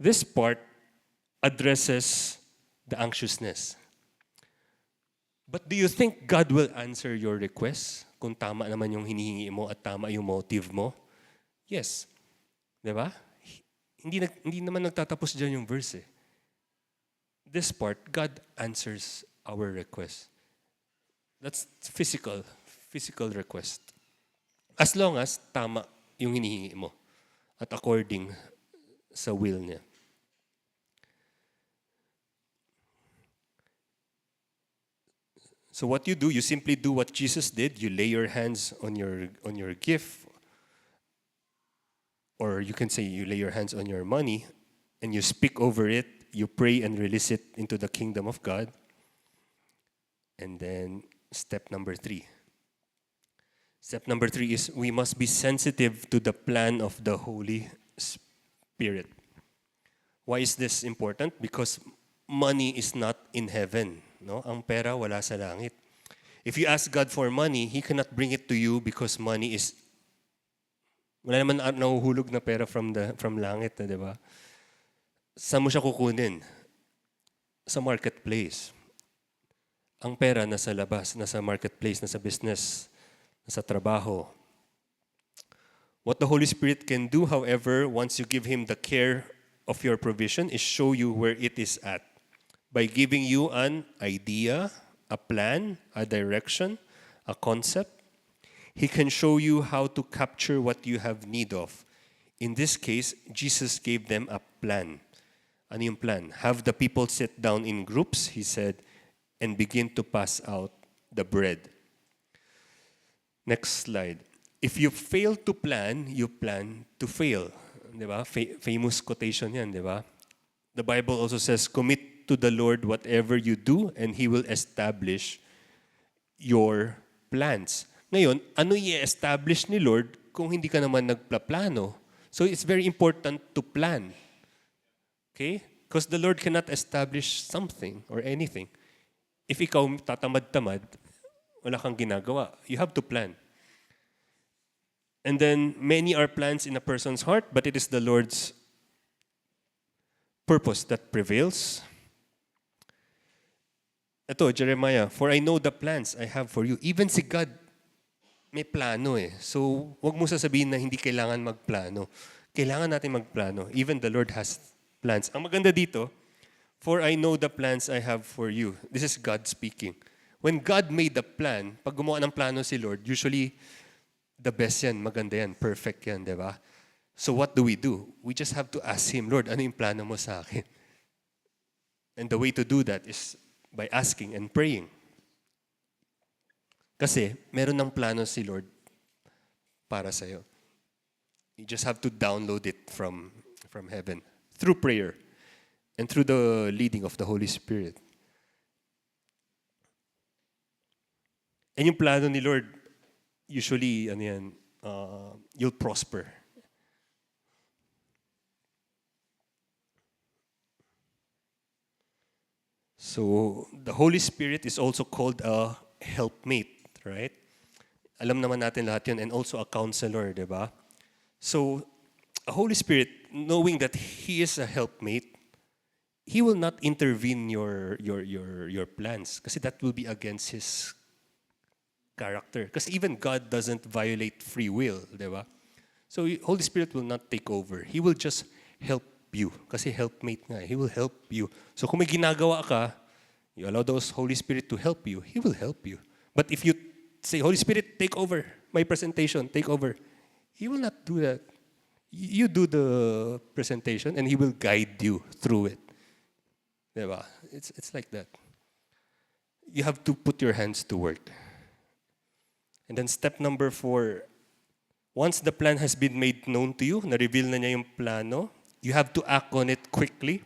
This part addresses the anxiousness. But do you think God will answer your requests kung tama naman yung hinihingi mo at tama yung motive mo? Yes. Diba? Hindi naman nagtatapos dyan yung verse eh. This part, God answers our request. That's physical request. As long as tama yung hinihingi mo at according sa will niya. So what you do, you simply do what Jesus did. You lay your hands on your gift, or you can say you lay your hands on your money, and you speak over it. You pray and release it into the kingdom of God. And then step number 3. Step number 3 is we must be sensitive to the plan of the Holy Spirit. Why is this important? Because money is not in heaven. No? Ang pera wala sa langit. If you ask God for money, He cannot bring it to you because money is... Wala naman nahuhulog na pera from langit, di ba? Saan mo siya kukunin? Sa marketplace. Ang pera nasa labas, nasa marketplace, nasa business, nasa trabaho. What the Holy Spirit can do, however, once you give Him the care of your provision, is show you where it is at. By giving you an idea, a plan, a direction, a concept, He can show you how to capture what you have need of. In this case, Jesus gave them a plan. Ano yung plan? Have the people sit down in groups, He said, and begin to pass out the bread. Next slide. If you fail to plan, you plan to fail. Diba? Famous quotation yan, diba? The Bible also says, commit to the Lord whatever you do, and He will establish your plans. Ngayon, ano i-establish ni Lord kung hindi ka naman nagplaplano? So it's very important to plan. Okay? Because the Lord cannot establish something or anything. If ikaw tatamad-tamad, wala kang ginagawa. You have to plan. And then, many are plans in a person's heart, but it is the Lord's purpose that prevails. Ito, Jeremiah, for I know the plans I have for you. Even si God, may plano eh. So, wag mo sasabihin na hindi kailangan magplano. Kailangan natin magplano. Even the Lord has plans. Ang maganda dito, for I know the plans I have for you. This is God speaking. When God made the plan, pag gumawa ng plano si Lord, usually, the best yan, maganda yan, perfect yan, di ba? So what do? We just have to ask Him, Lord, ano yung plano mo sa akin? And the way to do that is by asking and praying. Kasi meron ng plano si Lord para sa'yo. You just have to download it from heaven through prayer and through the leading of the Holy Spirit. And yung plano ni Lord, usually, you'll prosper. So, the Holy Spirit is also called a helpmate, right? Alam naman natin lahat yun, and also a counselor, di ba? So, a Holy Spirit, knowing that He is a helpmate, He will not intervene your plans kasi that will be against His character. Kasi even God doesn't violate free will, di ba? So, Holy Spirit will not take over. He will just help you. Kasi helpmate nga, He will help you. So, kung may ginagawa ka, you allow the Holy Spirit to help you, He will help you. But if you say, Holy Spirit, take over my presentation, take over, He will not do that. You do the presentation and He will guide you through it. Diba? It's like that. You have to put your hands to work. And then step number 4, once the plan has been made known to you, na-reveal na niya yung plano, you have to act on it quickly.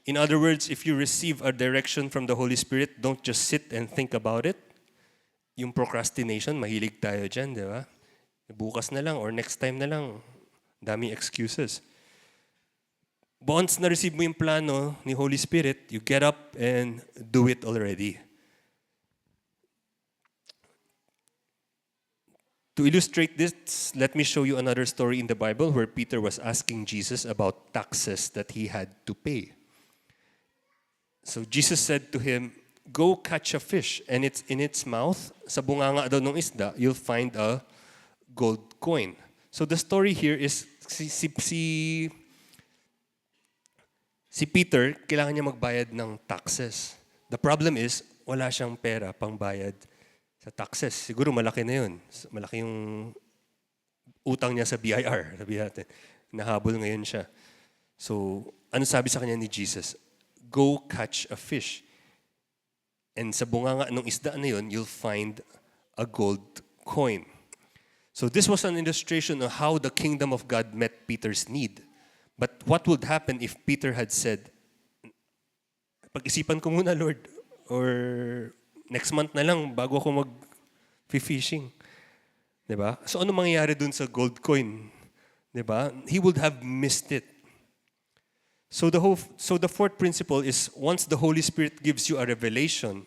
In other words, if you receive a direction from the Holy Spirit, don't just sit and think about it. Yung procrastination, mahilig tayo dyan, di ba? Bukas na lang or next time na lang. Daming excuses. Once na-receive mo yung plano ni Holy Spirit, you get up and do it already. To illustrate this, let me show you another story in the Bible where Peter was asking Jesus about taxes that he had to pay. So Jesus said to him, "Go catch a fish, and it's in its mouth, sa bunganga daw ng isda, you'll find a gold coin." So the story here is si Peter, kailangan niya magbayad ng taxes. The problem is, wala siyang pera pangbayad sa taxes. Siguro malaki na yun. Malaki yung utang niya sa BIR. Sabi natin, nahabol ngayon siya. So, ano sabi sa kanya ni Jesus? Go catch a fish. And sa bunganga ng isda na yun, you'll find a gold coin. So this was an illustration of how the kingdom of God met Peter's need. But what would happen if Peter had said, pag-isipan ko muna, Lord, or next month na lang bago ako mag-fishing. Diba? So ano mangyayari dun sa gold coin? Diba? He would have missed it. So the fourth principle is, once the Holy Spirit gives you a revelation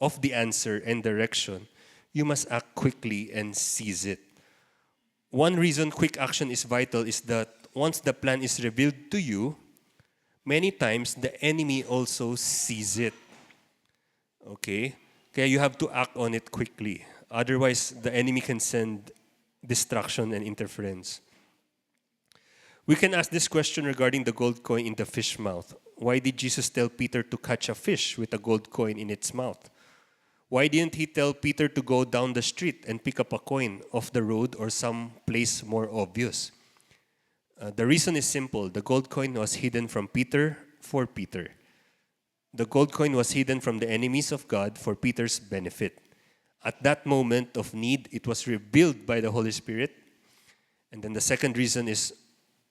of the answer and direction, you must act quickly and seize it. One reason quick action is vital is that once the plan is revealed to you, many times the enemy also sees it. Okay? Kaya you have to act on it quickly. Otherwise, the enemy can send distraction and interference. We can ask this question regarding the gold coin in the fish mouth. Why did Jesus tell Peter to catch a fish with a gold coin in its mouth? Why didn't he tell Peter to go down the street and pick up a coin off the road or some place more obvious? The reason is simple. The gold coin was hidden from Peter for Peter. The gold coin was hidden from the enemies of God for Peter's benefit. At that moment of need, it was revealed by the Holy Spirit. And then the second reason is,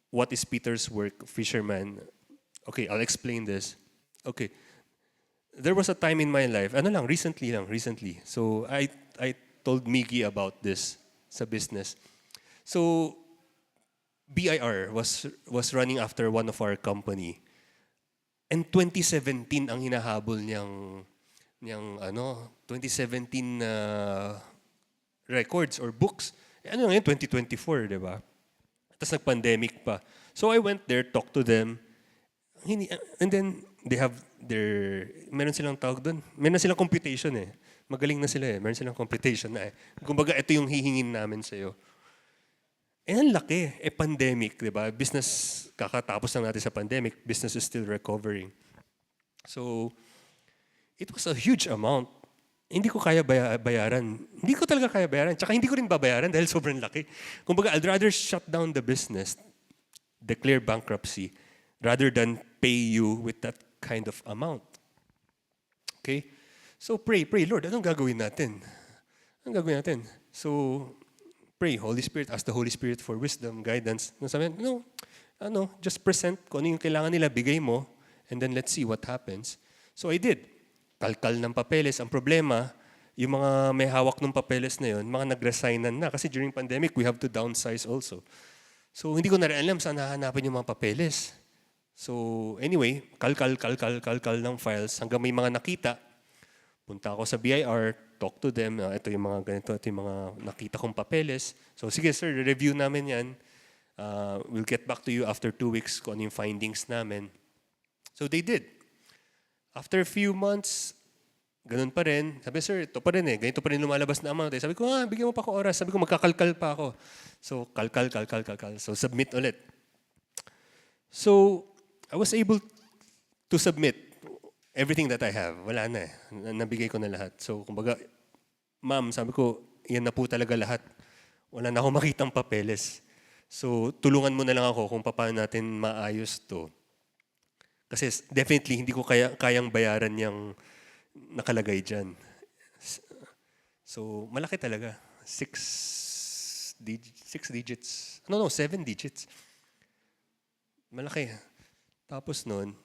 what is Peter's work? Fisherman. Okay, I'll explain this. Okay. There was a time in my life, recently. So I told Miggy about this sa business. So BIR was running after one of our company. And 2017 ang hinahabol niyang 2017 records or books. Ano ngayon, 2024, di ba? Tapos nag-pandemic pa. So I went there, talked to them, and then they have meron silang tawag doon. Meron silang computation eh. Magaling na sila eh. Meron silang computation na eh. Kumbaga, ito yung hihingin namin sa'yo. Eh, ang laki. Eh, pandemic, di ba? Business, kakatapos lang natin sa pandemic. Business is still recovering. So, it was a huge amount. Hindi ko kaya bayaran. Hindi ko talaga kaya bayaran. Tsaka hindi ko rin babayaran dahil sobrang laki. Kumbaga, I'd rather shut down the business, declare bankruptcy, rather than pay you with that kind of amount. Okay? So pray, Lord, anong gagawin natin? Anong gagawin natin? So, pray, Holy Spirit, ask the Holy Spirit for wisdom, guidance. Sabi, just present kung ano yung kailangan nila, bigay mo, and then let's see what happens. So I did. Kalkal ng papeles. Ang problema, yung mga may hawak ng papeles na yun, mga nag-resignan na. Kasi during pandemic, we have to downsize also. So hindi ko na rin alam saan hahanapin yung mga papeles. So anyway, kalkal ng files hanggang may mga nakita. Punta ako sa BIR, talk to them. Ito yung mga ganito, ito yung mga nakita kong papeles. So sige sir, review namin yan. We'll get back to you after 2 weeks kung ano yung findings namin. So they did. After a few months, ganun pa rin. Sabi, sir, ito pa rin eh. Ganito pa rin lumalabas na amount. Sabi ko, bigyan mo pa ako oras. Sabi ko, magkakalkal pa ako. So, kalkal. So, submit ulit. So, I was able to submit everything that I have. Wala na eh. Nabigay ko na lahat. So, kumbaga, ma'am, sabi ko, yan na po talaga lahat. Wala na akong makitang papeles. So, tulungan mo na lang ako kung paano natin maayos to. Kasi definitely, hindi ko kayang bayaran yung nakalagay dyan. So, malaki talaga. Six digits. No, 7 digits. Malaki. Tapos nun,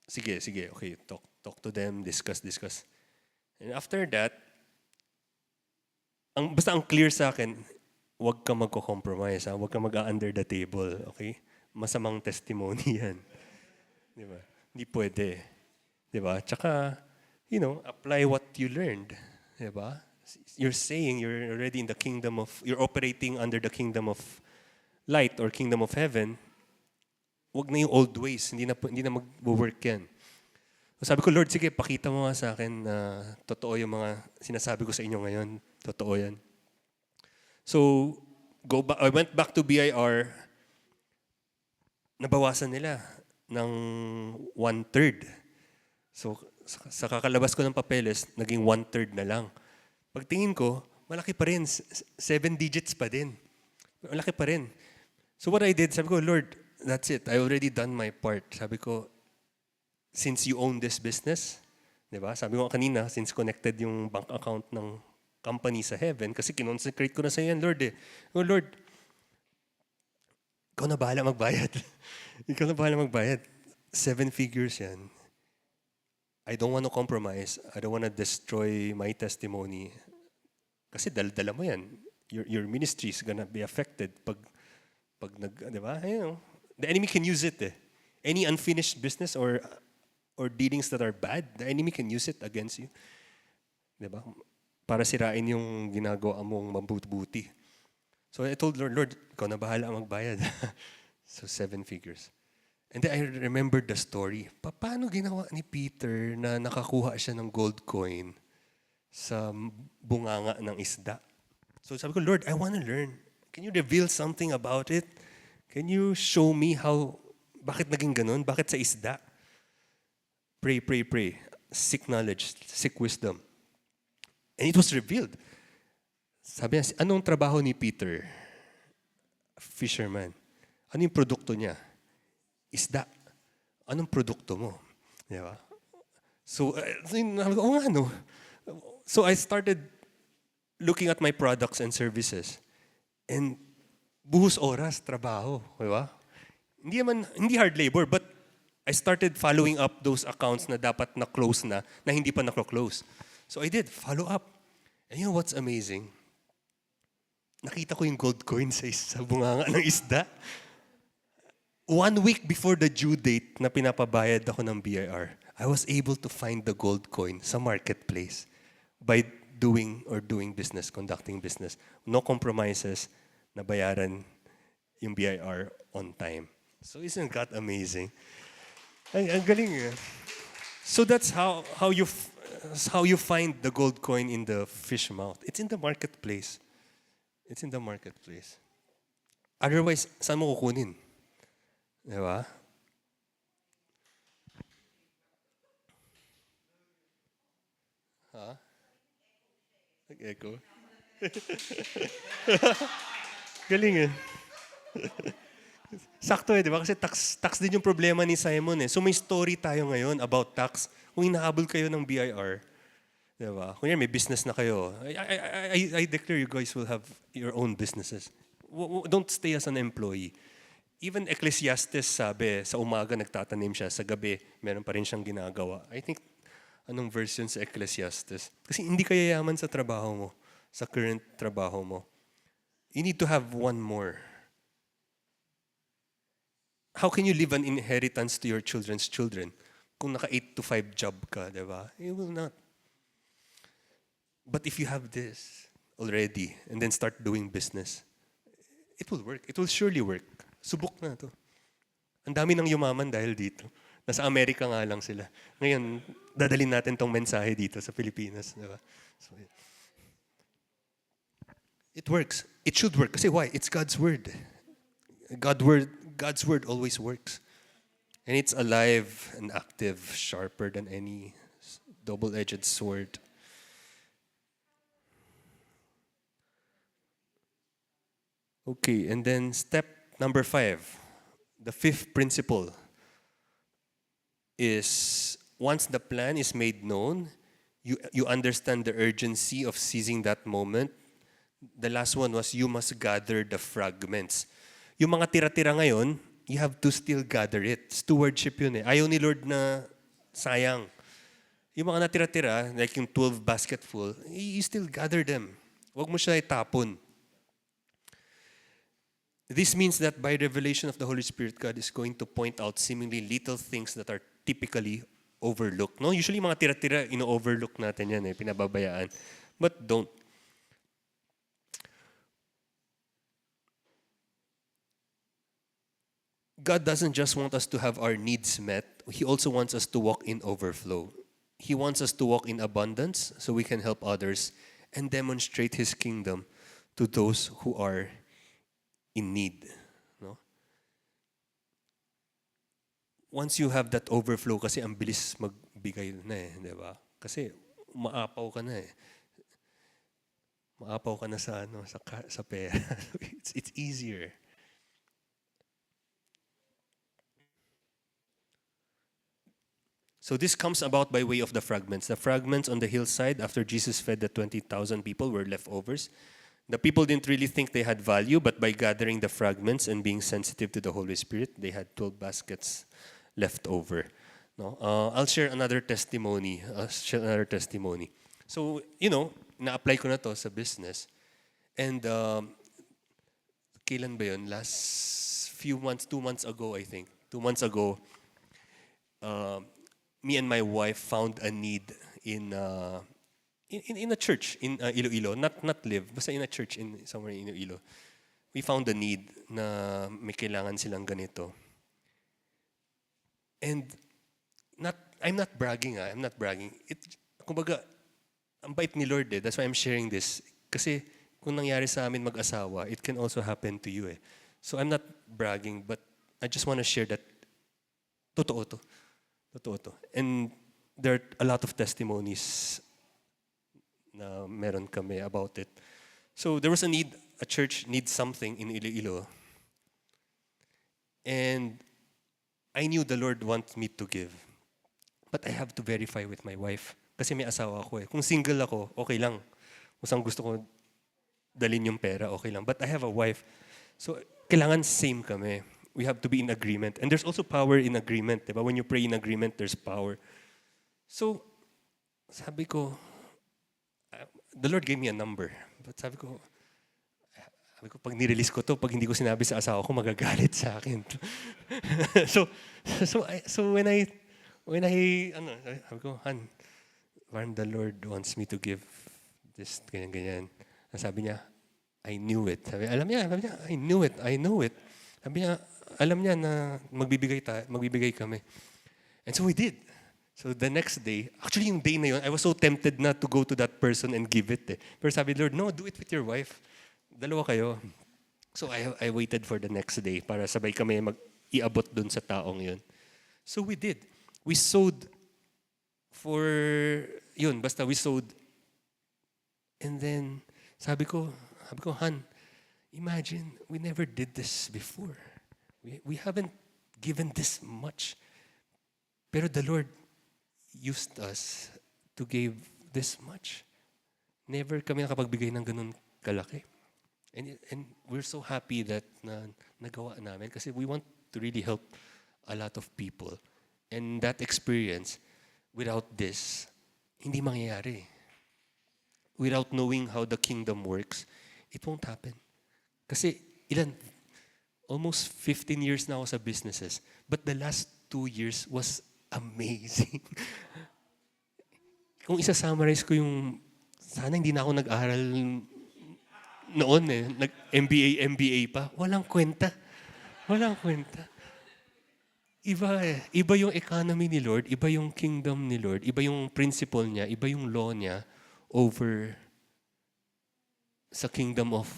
sige, okay, talk to them, discuss. And after that, basta ang clear sa akin, huwag ka magko-compromise, ha? Huwag ka mag-under the table, okay? Masamang testimony yan. Di ba? Hindi pwede. Di ba? Tsaka, apply what you learned. Di ba? You're saying you're already in the kingdom of, you're operating under the kingdom of light or kingdom of heaven. Huwag na yung old ways. Hindi na mag-work yan. So sabi ko, Lord, sige, pakita mo nga sa akin na totoo yung mga sinasabi ko sa inyo ngayon. Totoo yan. So, I went back to BIR. Nabawasan nila ng 1/3. So, sa kakalabas ko ng papeles, naging 1/3 na lang. Pagtingin ko, malaki pa rin. 7 digits pa din. Malaki pa rin. So what I did, sabi ko, Lord, that's it. I already done my part. Sabi ko, since you own this business, di ba? Sabi ko kanina, since connected yung bank account ng company sa heaven, kasi kinonsecrate ko na sa yan, Lord eh. Oh Lord, ikaw na bahala magbayad. Ikaw na bahala magbayad. 7 figures yan. I don't want to compromise. I don't want to destroy my testimony. Kasi dala mo yan. Your ministry is gonna be affected pag di ba? The enemy can use it eh. Any unfinished business or dealings that are bad, the enemy can use it against you. Di ba? Para sirain yung ginagawa mong mabuti. So I told Lord, ikaw na bahala magbayad. So 7 figures. And then I remembered the story. Paano ginawa ni Peter na nakakuha siya ng gold coin sa bunganga ng isda? So sabi ko, Lord, I want to learn. Can you reveal something about it? Can you show me bakit naging ganun? Bakit sa isda? Pray. Seek knowledge, seek wisdom. And it was revealed. Sabi niya, anong trabaho ni Peter? Fisherman. Ano yung produkto niya? Isda. Anong produkto mo? Di ba? So, no. So I started looking at my products and services. And buhos oras, trabaho. Di ba? Hindi hard labor, but I started following up those accounts na dapat na-close na hindi pa na-close. So I did, follow up. And you know what's amazing? Nakita ko yung gold coin sa bunganga ng isda. 1 week before the due date na pinapabayad ako ng BIR, I was able to find the gold coin sa marketplace by doing business, conducting business. No compromises, nabayaran yung BIR on time. So isn't that amazing? Ang galing eh. So that's how you find the gold coin in the fish mouth. It's in the marketplace. It's in the marketplace. Otherwise, saan mo kukunin? Di ba? Ha? Nag-echo? Galing eh. Sakto eh, di ba? Kasi tax din yung problema ni Simon eh. So may story tayo ngayon about tax. Kung hinahabol kayo ng BIR, di ba? Kung yan, may business na kayo. I declare you guys will have your own businesses. Don't stay as an employee. Even Ecclesiastes sabi, sa umaga nagtatanim siya, sa gabi meron pa rin siyang ginagawa. I think, anong verse yun sa Ecclesiastes? Kasi hindi ka yayaman sa trabaho mo, sa current trabaho mo. You need to have one more. How can you leave an inheritance to your children's children kung naka 8 to 5 job ka, di ba? You will not. But if you have this already and then start doing business, it will work. It will surely work. Subok na to. Ang dami nang yumaman dahil dito. Nasa Amerika nga lang sila. Ngayon, dadalhin natin tong mensahe dito sa Pilipinas. Diba? So, it works. It should work. Kasi why? It's God's word. God's word always works. And it's alive and active, sharper than any double-edged sword. Okay, and then step number 5, the 5th principle is once the plan is made known, you understand the urgency of seizing that moment. The last one was you must gather the fragments. Yung mga tira-tira ngayon, you have to still gather it. Stewardship yun eh. Ayaw ni Lord na sayang. Yung mga natira-tira, like yung 12 basketful, you still gather them. Huwag mo siya itapon. This means that by revelation of the Holy Spirit, God is going to point out seemingly little things that are typically overlooked. No? Usually mga tira-tira, ino-overlook natin yan eh, pinababayaan. But don't. God doesn't just want us to have our needs met. He also wants us to walk in overflow. He wants us to walk in abundance so we can help others and demonstrate His kingdom to those who are in need. No? Once you have that overflow, kasi ang bilis magbigay na eh, di ba? Kasi maapaw ka na eh. Maapaw ka na sa pera. It's easier. So this comes about by way of the fragments. The fragments on the hillside after Jesus fed the 20,000 people were leftovers. The people didn't really think they had value, but by gathering the fragments and being sensitive to the Holy Spirit, they had 12 baskets left over. No? I'll share another testimony. So, na-apply ko na to sa business. And kailan ba yun? Last few months, 2 months ago, I think. 2 months ago, me and my wife found a need in a church in Iloilo, not live, basta in a church somewhere in Iloilo. We found a need na may kailangan silang ganito. And I'm not bragging. Kumbaga, ang bait ni Lord eh. That's why I'm sharing this. Kasi kung nangyari sa amin mag-asawa, it can also happen to you eh. So I'm not bragging, but I just want to share that totoo to. And there are a lot of testimonies na meron kami about it. So there was a church needs something in Iloilo. And I knew the Lord wants me to give. But I have to verify with my wife. Kasi may asawa ako eh. Kung single ako, okay lang. Kung saan gusto ko dalhin yung pera, okay lang. But I have a wife. So kailangan same kami. We have to be in agreement. And there's also power in agreement. Diba? When you pray in agreement, there's power. So, sabi ko, the Lord gave me a number. But sabi ko, pag nirelease ko to, pag hindi ko sinabi sa asawa ko, magagalit sa akin. so when I, sabi ko, Han, parang the Lord wants me to give this, ganyan. Sabi niya, I knew it. Sabi niya, I knew it. Sabi niya, alam niya na magbibigay kami. And so we did. So the next day, actually yung day na yun, I was so tempted not to go to that person and give it eh. Pero sabi, Lord, no, do it with your wife. Dalawa kayo. So I waited for the next day para sabay kami mag-iabot dun sa taong yun. So we did. We sowed for, basta we sowed. And then, sabi ko, Han, imagine, we never did this before. We haven't given this much. Pero the Lord used us to give this much. Never kami nakapagbigay ng ganun kalaki. And we're so happy that nagawa namin kasi we want to really help a lot of people. And that experience, without this, hindi mangyayari. Without knowing how the kingdom works, it won't happen. Kasi almost 15 years na ako sa businesses. But the last 2 years was amazing. Kung isa-summarize ko sana hindi na ako nag-aral noon eh. Nag-MBA pa. Walang kwenta. Iba yung economy ni Lord, iba yung kingdom ni Lord, iba yung principle niya, iba yung law niya over sa kingdom of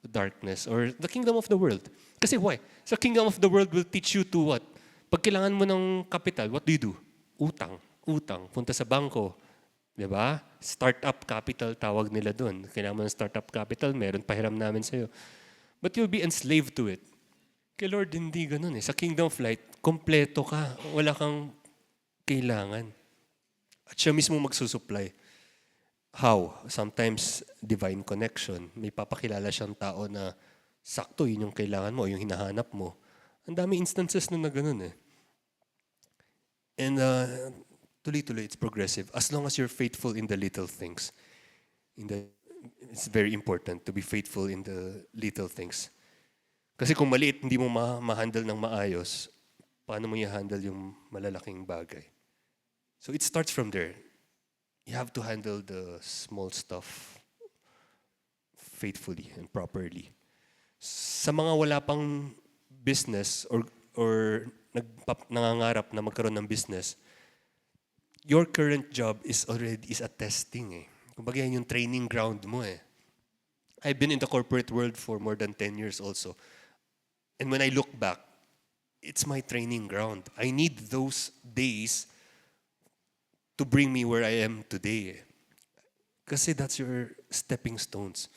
darkness or the kingdom of the world. Kasi why? Sa kingdom of the world will teach you to what? Pag kailangan mo ng capital, what do? Utang. Punta sa bangko. Diba? Startup capital, tawag nila doon. Kailangan mo ng startup capital, meron pahiram namin sa'yo. But you'll be enslaved to it. Kay Lord, hindi ganun eh. Sa Kingdom Flight, kompleto ka. Wala kang kailangan. At siya mismo magsusupply. How? Sometimes, divine connection. May papakilala siyang tao na sakto yun yung kailangan mo, yung hinahanap mo. Ang dami instances na ganun eh. And tuloy-tuloy, it's progressive. As long as you're faithful in the little things. It's very important to be faithful in the little things. Kasi kung maliit, hindi mo ma-handle ng maayos, paano mo i-handle yung malalaking bagay? So it starts from there. You have to handle the small stuff faithfully and properly. Sa mga wala pang business or nangangarap na magkaroon ng business, your current job is a testing eh. Kumbaga yan yung training ground mo eh. I've been in the corporate world for more than 10 years also. And when I look back, it's my training ground. I need those days to bring me where I am today. Kasi that's your stepping stones.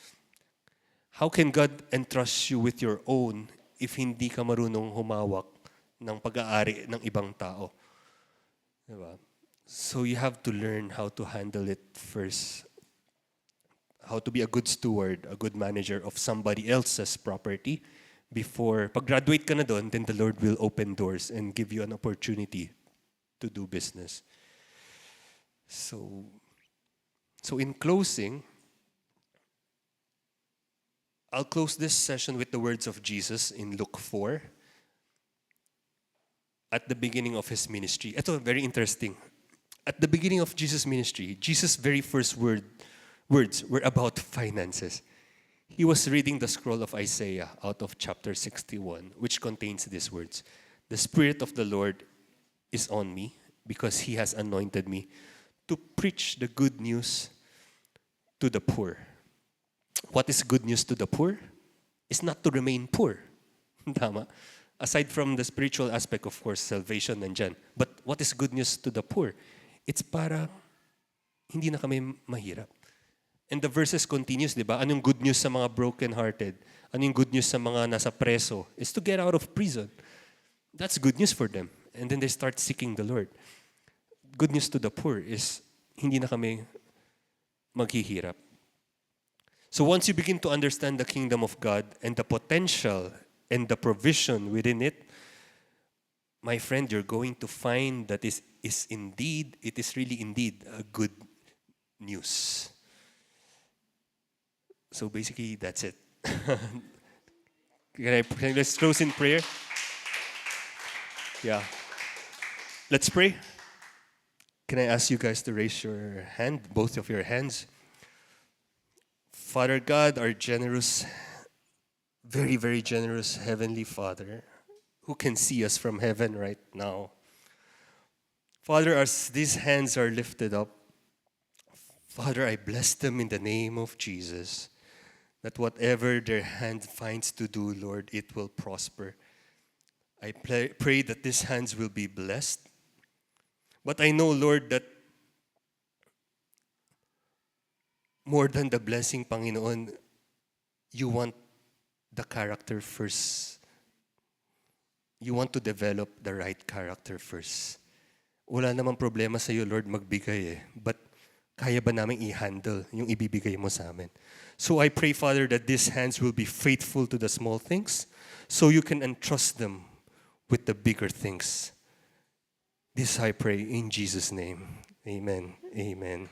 How can God entrust you with your own if hindi ka marunong humawak ng pag-aari ng ibang tao? Diba? So you have to learn how to handle it first. How to be a good steward, a good manager of somebody else's property before, pag-graduate ka na doon, then the Lord will open doors and give you an opportunity to do business. So in closing, I'll close this session with the words of Jesus in Luke 4 at the beginning of his ministry. Ito, very interesting. At the beginning of Jesus' ministry, Jesus' very first words were about finances. He was reading the scroll of Isaiah out of chapter 61, which contains these words. The Spirit of the Lord is on me because he has anointed me to preach the good news to the poor. What is good news to the poor? It's not to remain poor. Tama? Aside from the spiritual aspect, of course, salvation nandyan. But what is good news to the poor? It's para hindi na kami mahirap. And the verses continues, di ba? Anong good news sa mga broken-hearted? Anong good news sa mga nasa preso? Is to get out of prison. That's good news for them. And then they start seeking the Lord. Good news to the poor is hindi na kami maghihirap. So once you begin to understand the kingdom of God and the potential and the provision within it, my friend, you're going to find that it is really indeed a good news. So basically, that's it. Let's close in prayer. Yeah. Let's pray. Can I ask you guys to raise your hand, both of your hands? Father God, our generous, very, very generous Heavenly Father, who can see us from heaven right now. Father, as these hands are lifted up, Father, I bless them in the name of Jesus, that whatever their hand finds to do, Lord, it will prosper. I pray that these hands will be blessed. But I know, Lord, that more than the blessing, Panginoon, you want the character first. You want to develop the right character first. Wala namang problema sa iyo, Lord, magbigay eh. But kaya ba namin i-handle yung ibibigay mo sa amin? So I pray, Father, that these hands will be faithful to the small things so you can entrust them with the bigger things. This I pray in Jesus' name. Amen. Amen.